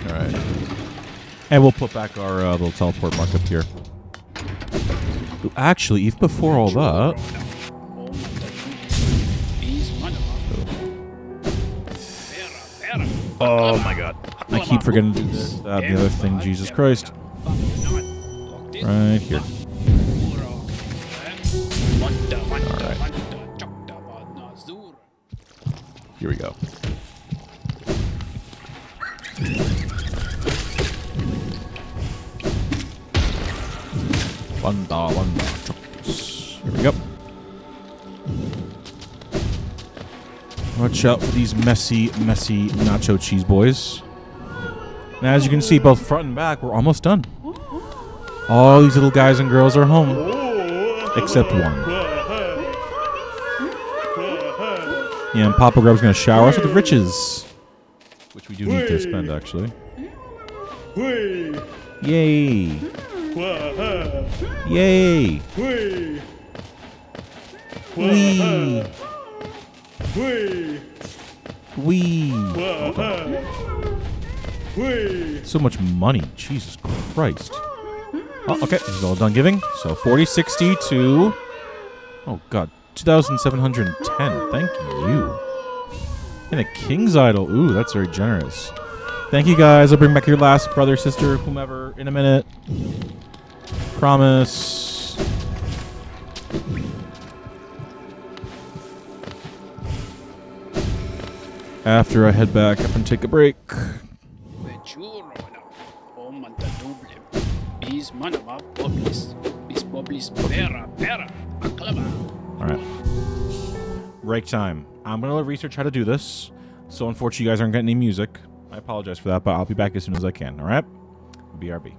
Alright. And we'll put back our little teleport mark up here. Ooh, actually, even before all that... Oh my god. I keep forgetting to do this, that, and the other thing. Jesus Christ. Right here. Alright. Here we go. Here we go. Watch out for these messy nacho cheese boys. Now, as you can see, both front and back, we're almost done. All these little guys and girls are home. Except one. Yeah, and Papa Grub's going to shower us with riches. Which we do need to spend, actually. Yay. Yay. Wee. Wee. So much money. Jesus Christ. Oh, okay. This is all done giving. So 4060 to... Oh, God. 2,710. Thank you. And a King's Idol. Ooh, that's very generous. Thank you guys. I'll bring back your last brother, sister, whomever in a minute. Promise. After I head back up and take a break. Alright. Break time. I'm going to let research how to do this. So unfortunately you guys aren't getting any music. I apologize for that, but I'll be back as soon as I can. Alright? BRB.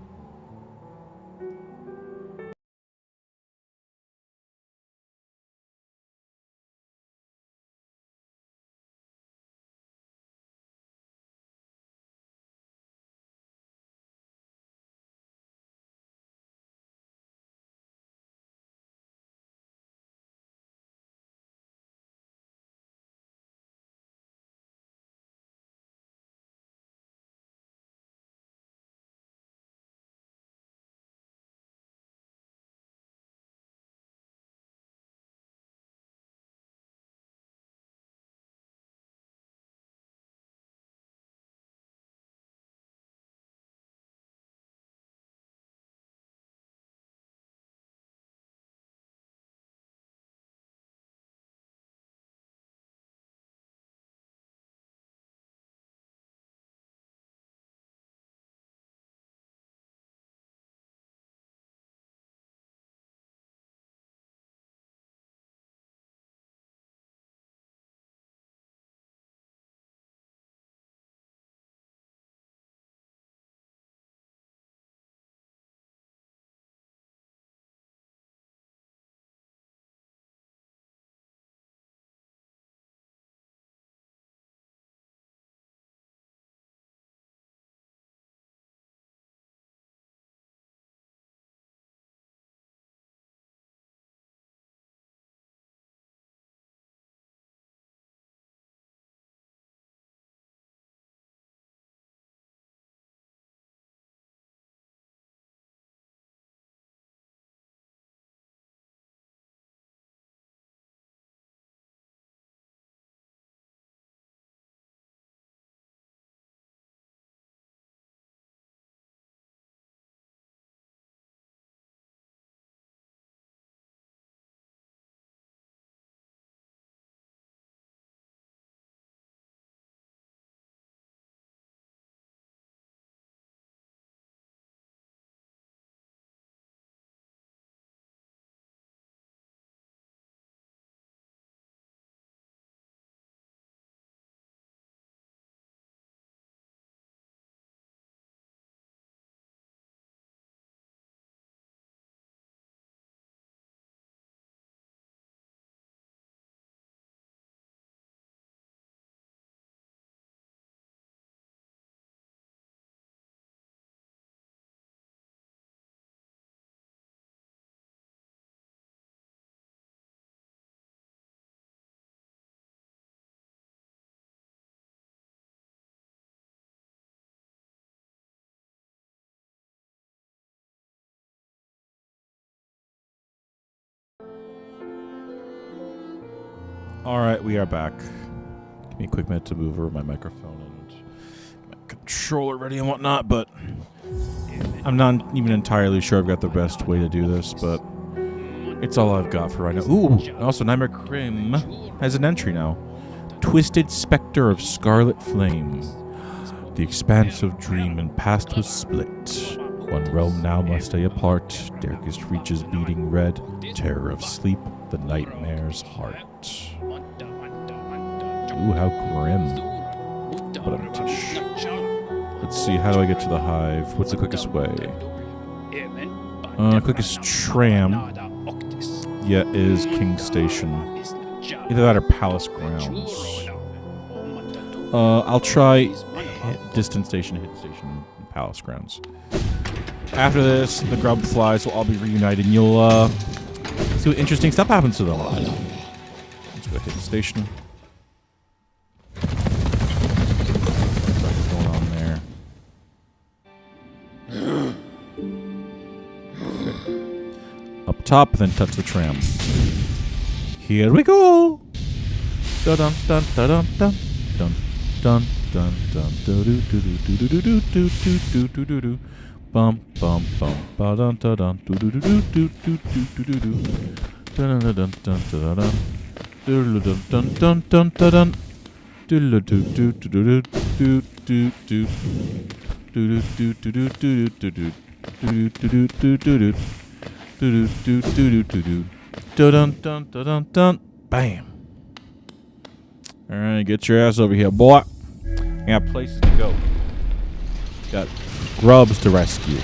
Alright, we are back. Give me a quick minute to move over my microphone and my controller ready and whatnot, but I'm not even entirely sure I've got the best way to do this, but it's all I've got for right now. Ooh, also Nightmare Crim has an entry now. Twisted Spectre of Scarlet Flame. The expanse of dream and past was split. One realm now must stay apart. Darkest reaches beating red. Terror of sleep, the nightmare's heart. Ooh, how grim. But I'm tish. Let's see, how do I get to the hive? What's the quickest way? Quickest tram. Yeah, is King Station. Either that or Palace Grounds. I'll try Distant Station, Hit Station, and Palace Grounds. After this, the grub flies will all be reunited, and you'll see what interesting stuff happens to them. Let's go hit the station. What's going on there? Up top, then touch the tram. Here we go! Dun dun dun dun dun dun dun dun dun do do do do do do do do do do do do do. Bum bum bum ba dun dun dun do do do do do do do do do. Dun dun dun dun dun dun. Do dun dun dun dun dun. Do do do do do do do do do. Do do do do do do do. Do do do do do do. Do do do do do do. Dun dun dun dun dun. Bam. All right, get your ass over here, boy. I got places to go. Got grubs to rescue.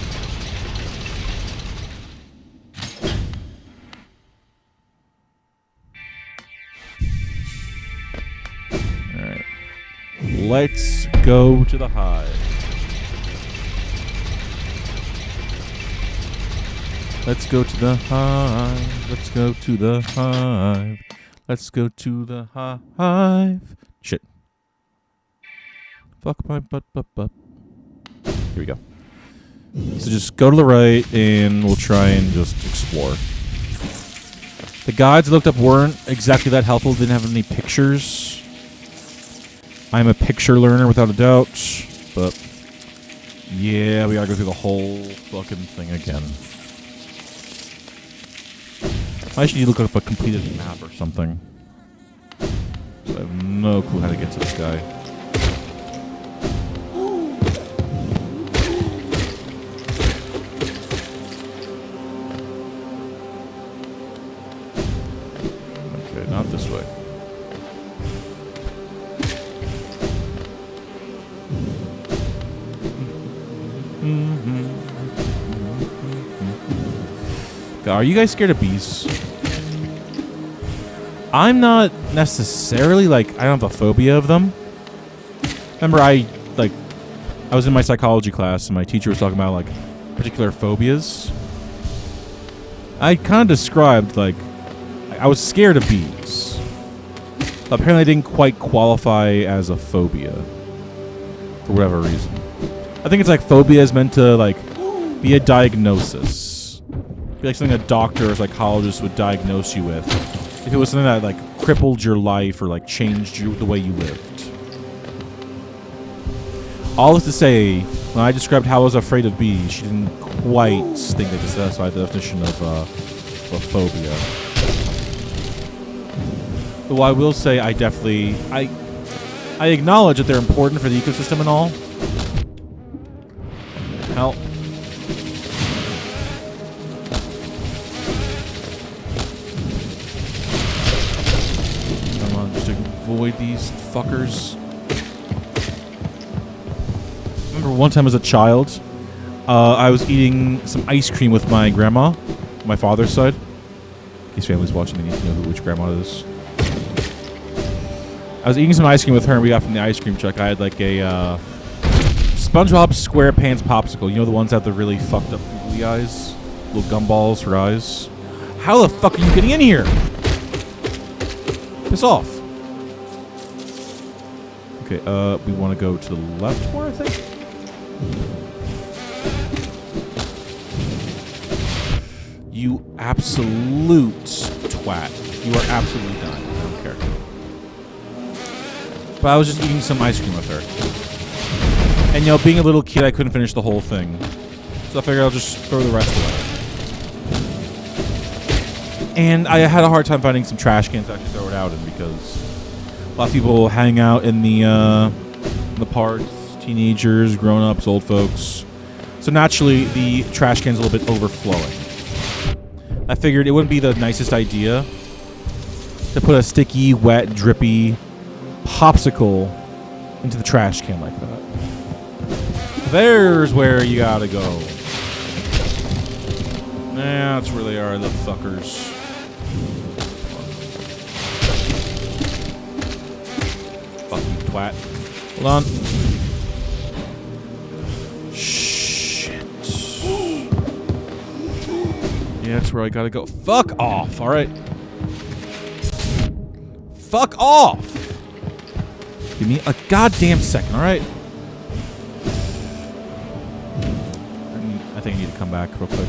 All right. Let's go to the hive. Let's go to the hive. Let's go to the hive. Let's go to the hive. Shit. Fuck my butt. Here we go. So just go to the right and we'll try and just explore. The guides I looked up weren't exactly that helpful. Didn't have any pictures. I'm a picture learner without a doubt. But yeah, we gotta go through the whole fucking thing again. I should need to look up a completed map or something. I have no clue how to get to this guy. Okay, not this way. Are you guys scared of bees? I'm not necessarily, like, I don't have a phobia of them. Remember, I was in my psychology class and my teacher was talking about, like, particular phobias. I kind of described, like, I was scared of bees. Apparently I didn't quite qualify as a phobia. For whatever reason. I think it's like phobia is meant to, like, be a diagnosis. Be like something a doctor or psychologist would diagnose you with. If it was something that, like, crippled your life or, like, changed you the way you lived. All this to say, when I described how I was afraid of bees, she didn't quite think they could satisfy the definition of a phobia. Though I will say I definitely... I acknowledge that they're important for the ecosystem and all. Hell... avoid these fuckers. I remember one time as a child, I was eating some ice cream with my grandma, my father's side. In case family's watching, they need to know which grandma it is. I was eating some ice cream with her, and we got from the ice cream truck. I had like a SpongeBob SquarePants popsicle. You know the ones that have the really fucked up googly eyes? Little gumballs for eyes. How the fuck are you getting in here? Piss off. Okay, we want to go to the left more, I think? You absolute twat. You are absolutely done. I don't care. But I was just eating some ice cream with her. And, you know, being a little kid, I couldn't finish the whole thing. So I figured I'll just throw the rest away. And I had a hard time finding some trash cans to actually throw it out in because... a lot of people hang out in the parks, teenagers, grown-ups, old folks. So naturally, the trash can's a little bit overflowing. I figured it wouldn't be the nicest idea to put a sticky, wet, drippy popsicle into the trash can like that. There's where you gotta go. That's where they are, the fuckers. Twat. Hold on. Shit. Yeah, that's where I gotta go. Fuck off, alright? Fuck off! Give me a goddamn second, alright? I think I need to come back real quick.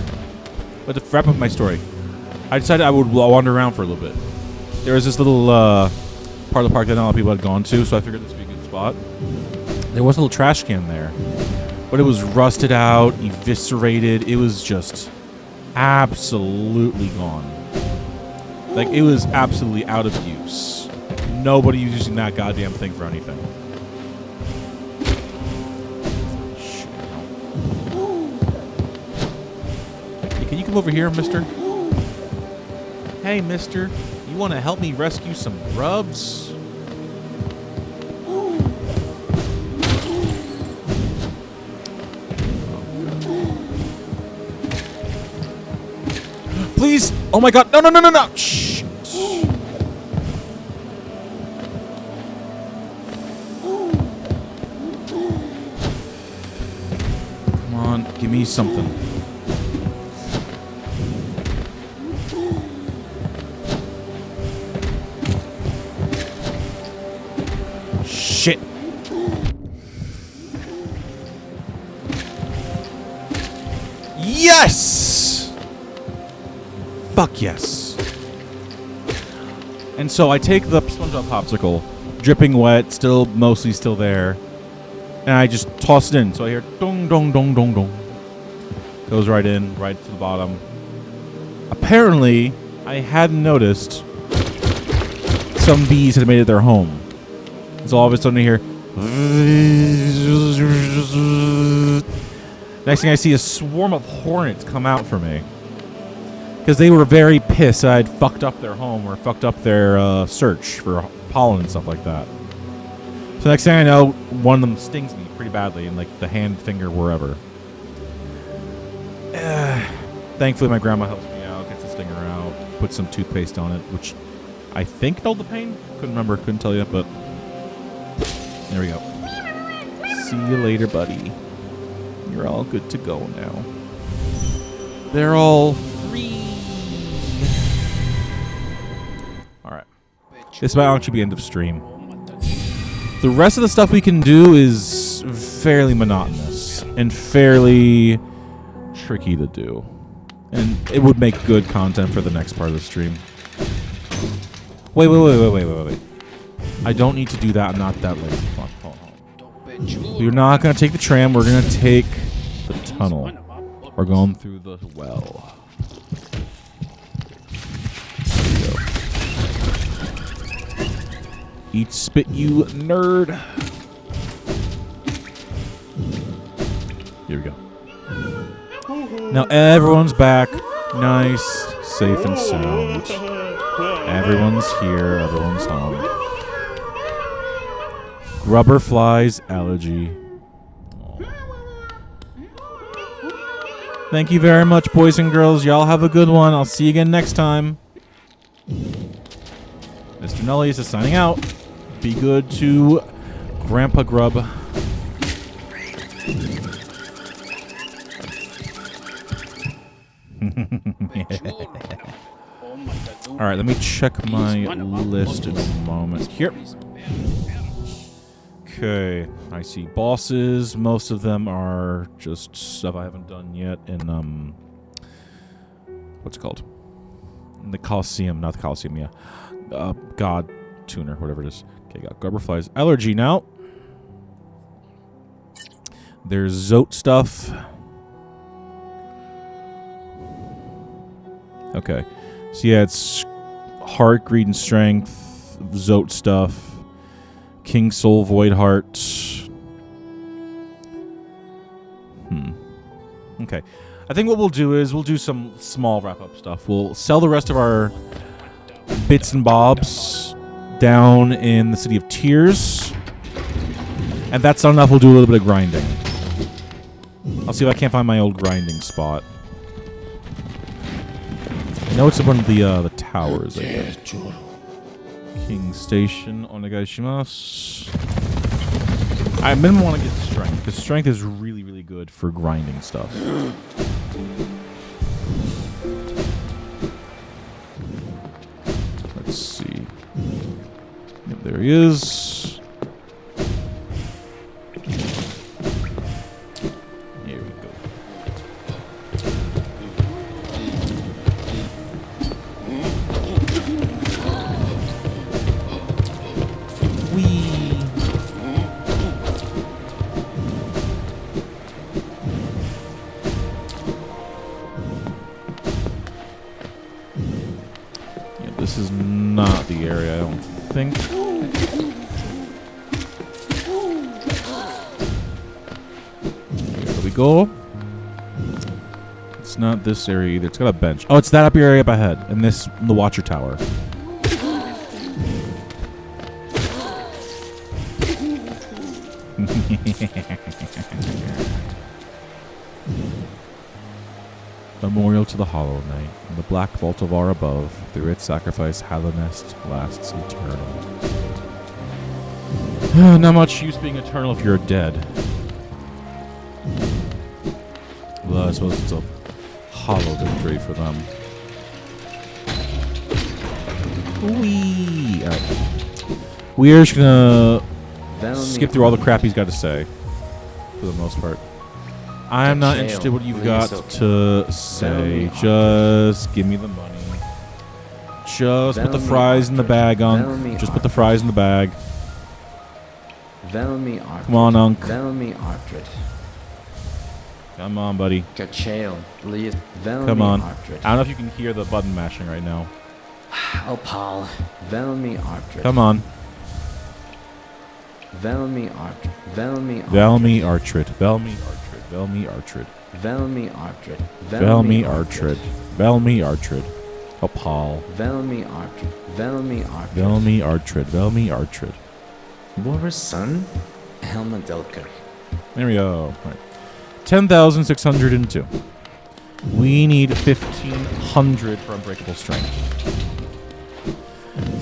But to wrap up my story, I decided I would wander around for a little bit. There was this little, part of the park that not a lot of people had gone to, so I figured this would be a good spot. There was a little trash can there, but it was rusted out, eviscerated. It was just absolutely gone. Like, it was absolutely out of use. Nobody was using that goddamn thing for anything. Shit. Hey, can you come over here, mister? Hey, mister. You want to help me rescue some grubs? Please! Oh my god! No, no, no, no, no! Shh! Come on, give me something. Shit! Yes! Fuck yes. And so I take the SpongeBob popsicle, dripping wet, mostly still there, and I just toss it in. So I hear dong, dong, dong, dong, dong. Goes right in, right to the bottom. Apparently, I hadn't noticed some bees had made it their home. So all of a sudden I hear. Next thing I see, a swarm of hornets come out for me. Because they were very pissed that I'd fucked up their home or fucked up their search for pollen and stuff like that. So next thing I know, one of them stings me pretty badly in like the hand, finger, wherever. Thankfully, my grandma helps me out, gets the stinger out, puts some toothpaste on it, which I think dulled the pain. Couldn't remember, couldn't tell you, but there we go. See you later, buddy. You're all good to go now. They're all free. Alright. This might actually be end of stream. The rest of the stuff we can do is fairly monotonous and fairly tricky to do. And it would make good content for the next part of the stream. Wait. I don't need to do that. I'm not that late. Hold on. We're not going to take the tram. We're going to take the tunnel. We're going through the well. Eat spit, you nerd. Here we go. Now everyone's back. Nice, safe and sound. Everyone's here. Everyone's home. Grubber flies allergy. Aww. Thank you very much, boys and girls. Y'all have a good one. I'll see you again next time. Mr. Nullius is signing out. Be good to Grandpa Grub. Alright, let me check my list in a moment. Here. Okay, I see bosses. Most of them are just stuff I haven't done yet in, what's it called? In the Coliseum, not the Coliseum, yeah. God Tuner, whatever it is. Okay, got Grubberfly's allergy now. There's Zote stuff. Okay. So yeah, it's Heart, Greed, and Strength, Zote stuff. King Soul, Void Heart. Okay. I think what we'll do is we'll do some small wrap-up stuff. We'll sell the rest of our bits and bobs down in the City of Tears. And that's not enough. We'll do a little bit of grinding. I'll see if I can't find my old grinding spot. I know it's in one of the towers, I think. King Station, onegaishimasu. I minimum want to get strength, because strength is really, really good for grinding stuff. Let's see. Yep, there he is. Here we go. This is not the area, I don't think. There we go. It's not this area either. It's got a bench. Oh, it's that up area up ahead. And this, the Watcher Tower. Memorial to the Hollow Knight. In the black vault of our above, through its sacrifice, Hallownest lasts eternal. Not much use being eternal if you're dead. Well, I suppose it's a hollow victory for them. Whee! We're just gonna skip through all the crap he's got to say, for the most part. I'm not interested what you've got to say. Just give me the money. Just put the fries in the bag, Unc. Just put the fries in the bag. Come on, Unc. Come on, buddy. Come on. I don't know if you can hear the button mashing right now. Oh, Paul. Come on. Velmi Artred. Velmi Artred. Velmi Artred. Velmi Artred. Oh, Paul. Velmi Artred. Velmi Artred. War's son? Helmadelka. There we go. All right. 10,602. We need 1,500 for Unbreakable Strength.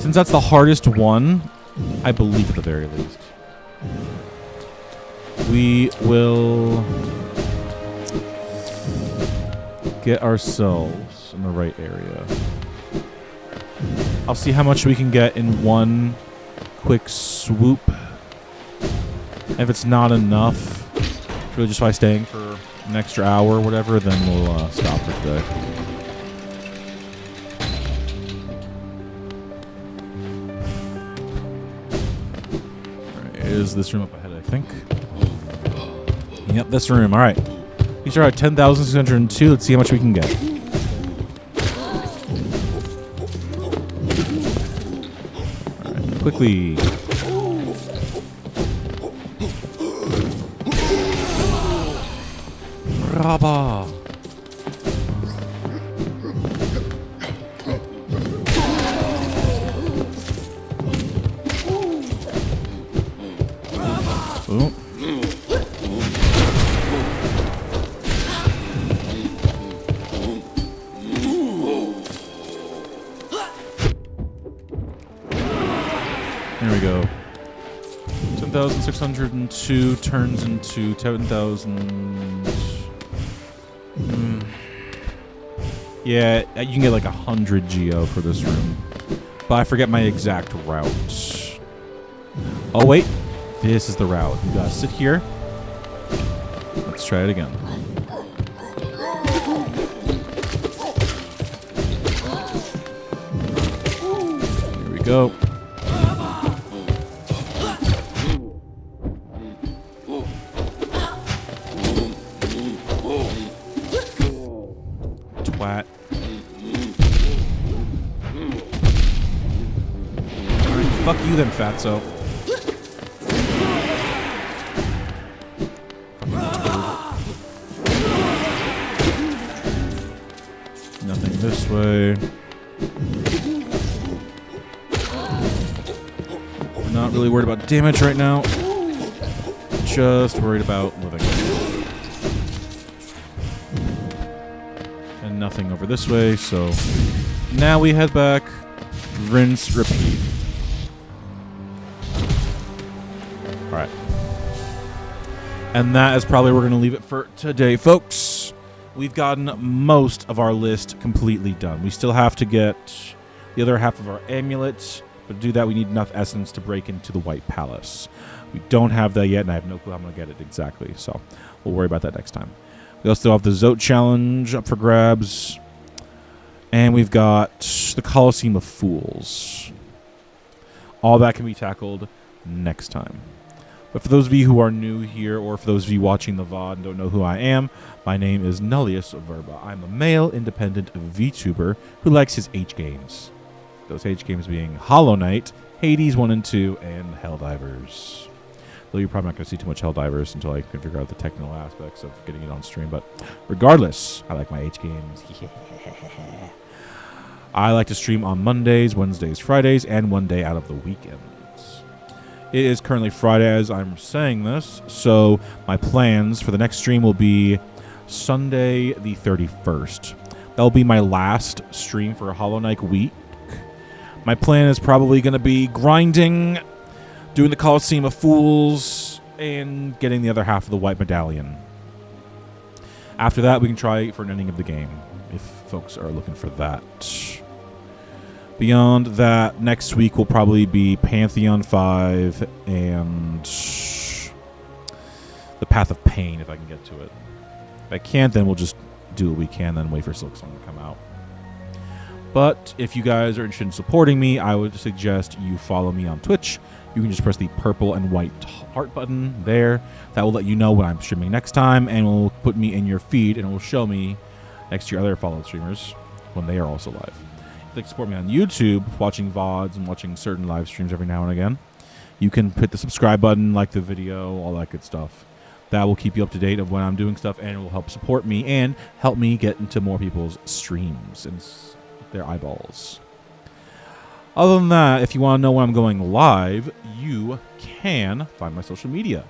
Since that's the hardest one, I believe at the very least, we will get ourselves in the right area. I'll see how much we can get in one quick swoop. If it's not enough, really just by staying for an extra hour or whatever, then we'll stop for today. Is this room up ahead, I think? Yep, this room. All right. These are at 10,602. Let's see how much we can get. All right, quickly. Rabba. Oh. There we go. 10,602 turns into 10,000. Yeah, you can get like 100 geo for this room. But I forget my exact route. Oh, wait. This is the route. You gotta sit here. Let's try it again. Here we go. Twat. Alright, fuck you then, fatso. Nothing this way. We're not really worried about damage right now. Just worried about living. And nothing over this way, so now we head back. Rinse, repeat. Alright. And that is probably where we're going to leave it for today, folks. We've gotten most of our list completely done. We still have to get the other half of our amulets, but to do that we need enough essence to break into the White Palace. We don't have that yet, and I have no clue how I'm going to get it exactly, so we'll worry about that next time. We also have the Zote Challenge up for grabs, and we've got the Colosseum of Fools. All that can be tackled next time. But for those of you who are new here, or for those of you watching the VOD and don't know who I am, my name is Nullius Verba. I'm a male, independent VTuber who likes his H games. Those H games being Hollow Knight, Hades 1 and 2, and Helldivers. Though you're probably not going to see too much Helldivers until I can figure out the technical aspects of getting it on stream. But regardless, I like my H games. I like to stream on Mondays, Wednesdays, Fridays, and one day out of the weekends. It is currently Friday as I'm saying this, so my plans for the next stream will be Sunday the 31st. That will be my last stream for Hollow Knight week. My plan is probably going to be grinding, doing the Coliseum of Fools, and getting the other half of the White Medallion. After that, we can try for an ending of the game, if folks are looking for that. Beyond that, next week will probably be Pantheon 5 and the Path of Pain, if I can get to it. If I can't, then we'll just do what we can, then wait for Silksong to come out. But if you guys are interested in supporting me, I would suggest you follow me on Twitch. You can just press the purple and white heart button there. That will let you know when I'm streaming next time, and will put me in your feed, and it will show me next to your other followed streamers when they are also live. If you'd like to support me on YouTube, watching VODs and watching certain live streams every now and again, you can hit the subscribe button, like the video, all that good stuff. That will keep you up to date of when I'm doing stuff, and it will help support me and help me get into more people's streams and their eyeballs. Other than that, if you want to know when I'm going live, you can find my social media.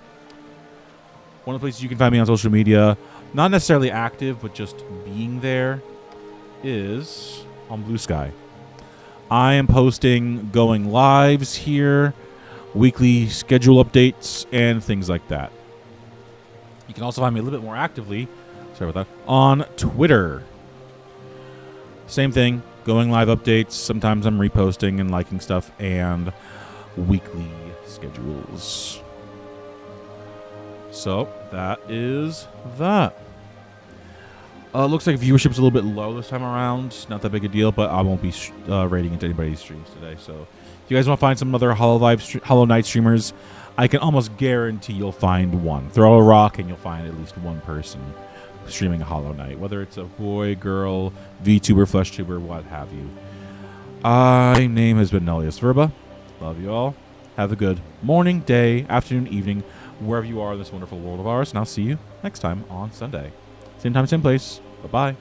One of the places you can find me on social media, not necessarily active, but just being there, is on Blue Sky. I am posting going lives here, weekly schedule updates, and things like that. You can also find me a little bit more actively, sorry about that, on Twitter. Same thing, going live updates. Sometimes I'm reposting and liking stuff, and weekly schedules. So that is that. Looks like viewership's a little bit low this time around. Not that big a deal, but I won't be rating into anybody's streams today. So if you guys want to find some other Hollow Knight streamers, I can almost guarantee you'll find one. Throw a rock and you'll find at least one person streaming a Hollow Knight, whether it's a boy, girl, VTuber, FleshTuber, what have you. My name has been Nullius Verba. Love you all. Have a good morning, day, afternoon, evening, wherever you are in this wonderful world of ours, and I'll see you next time on Sunday. Same time, same place. Bye-bye.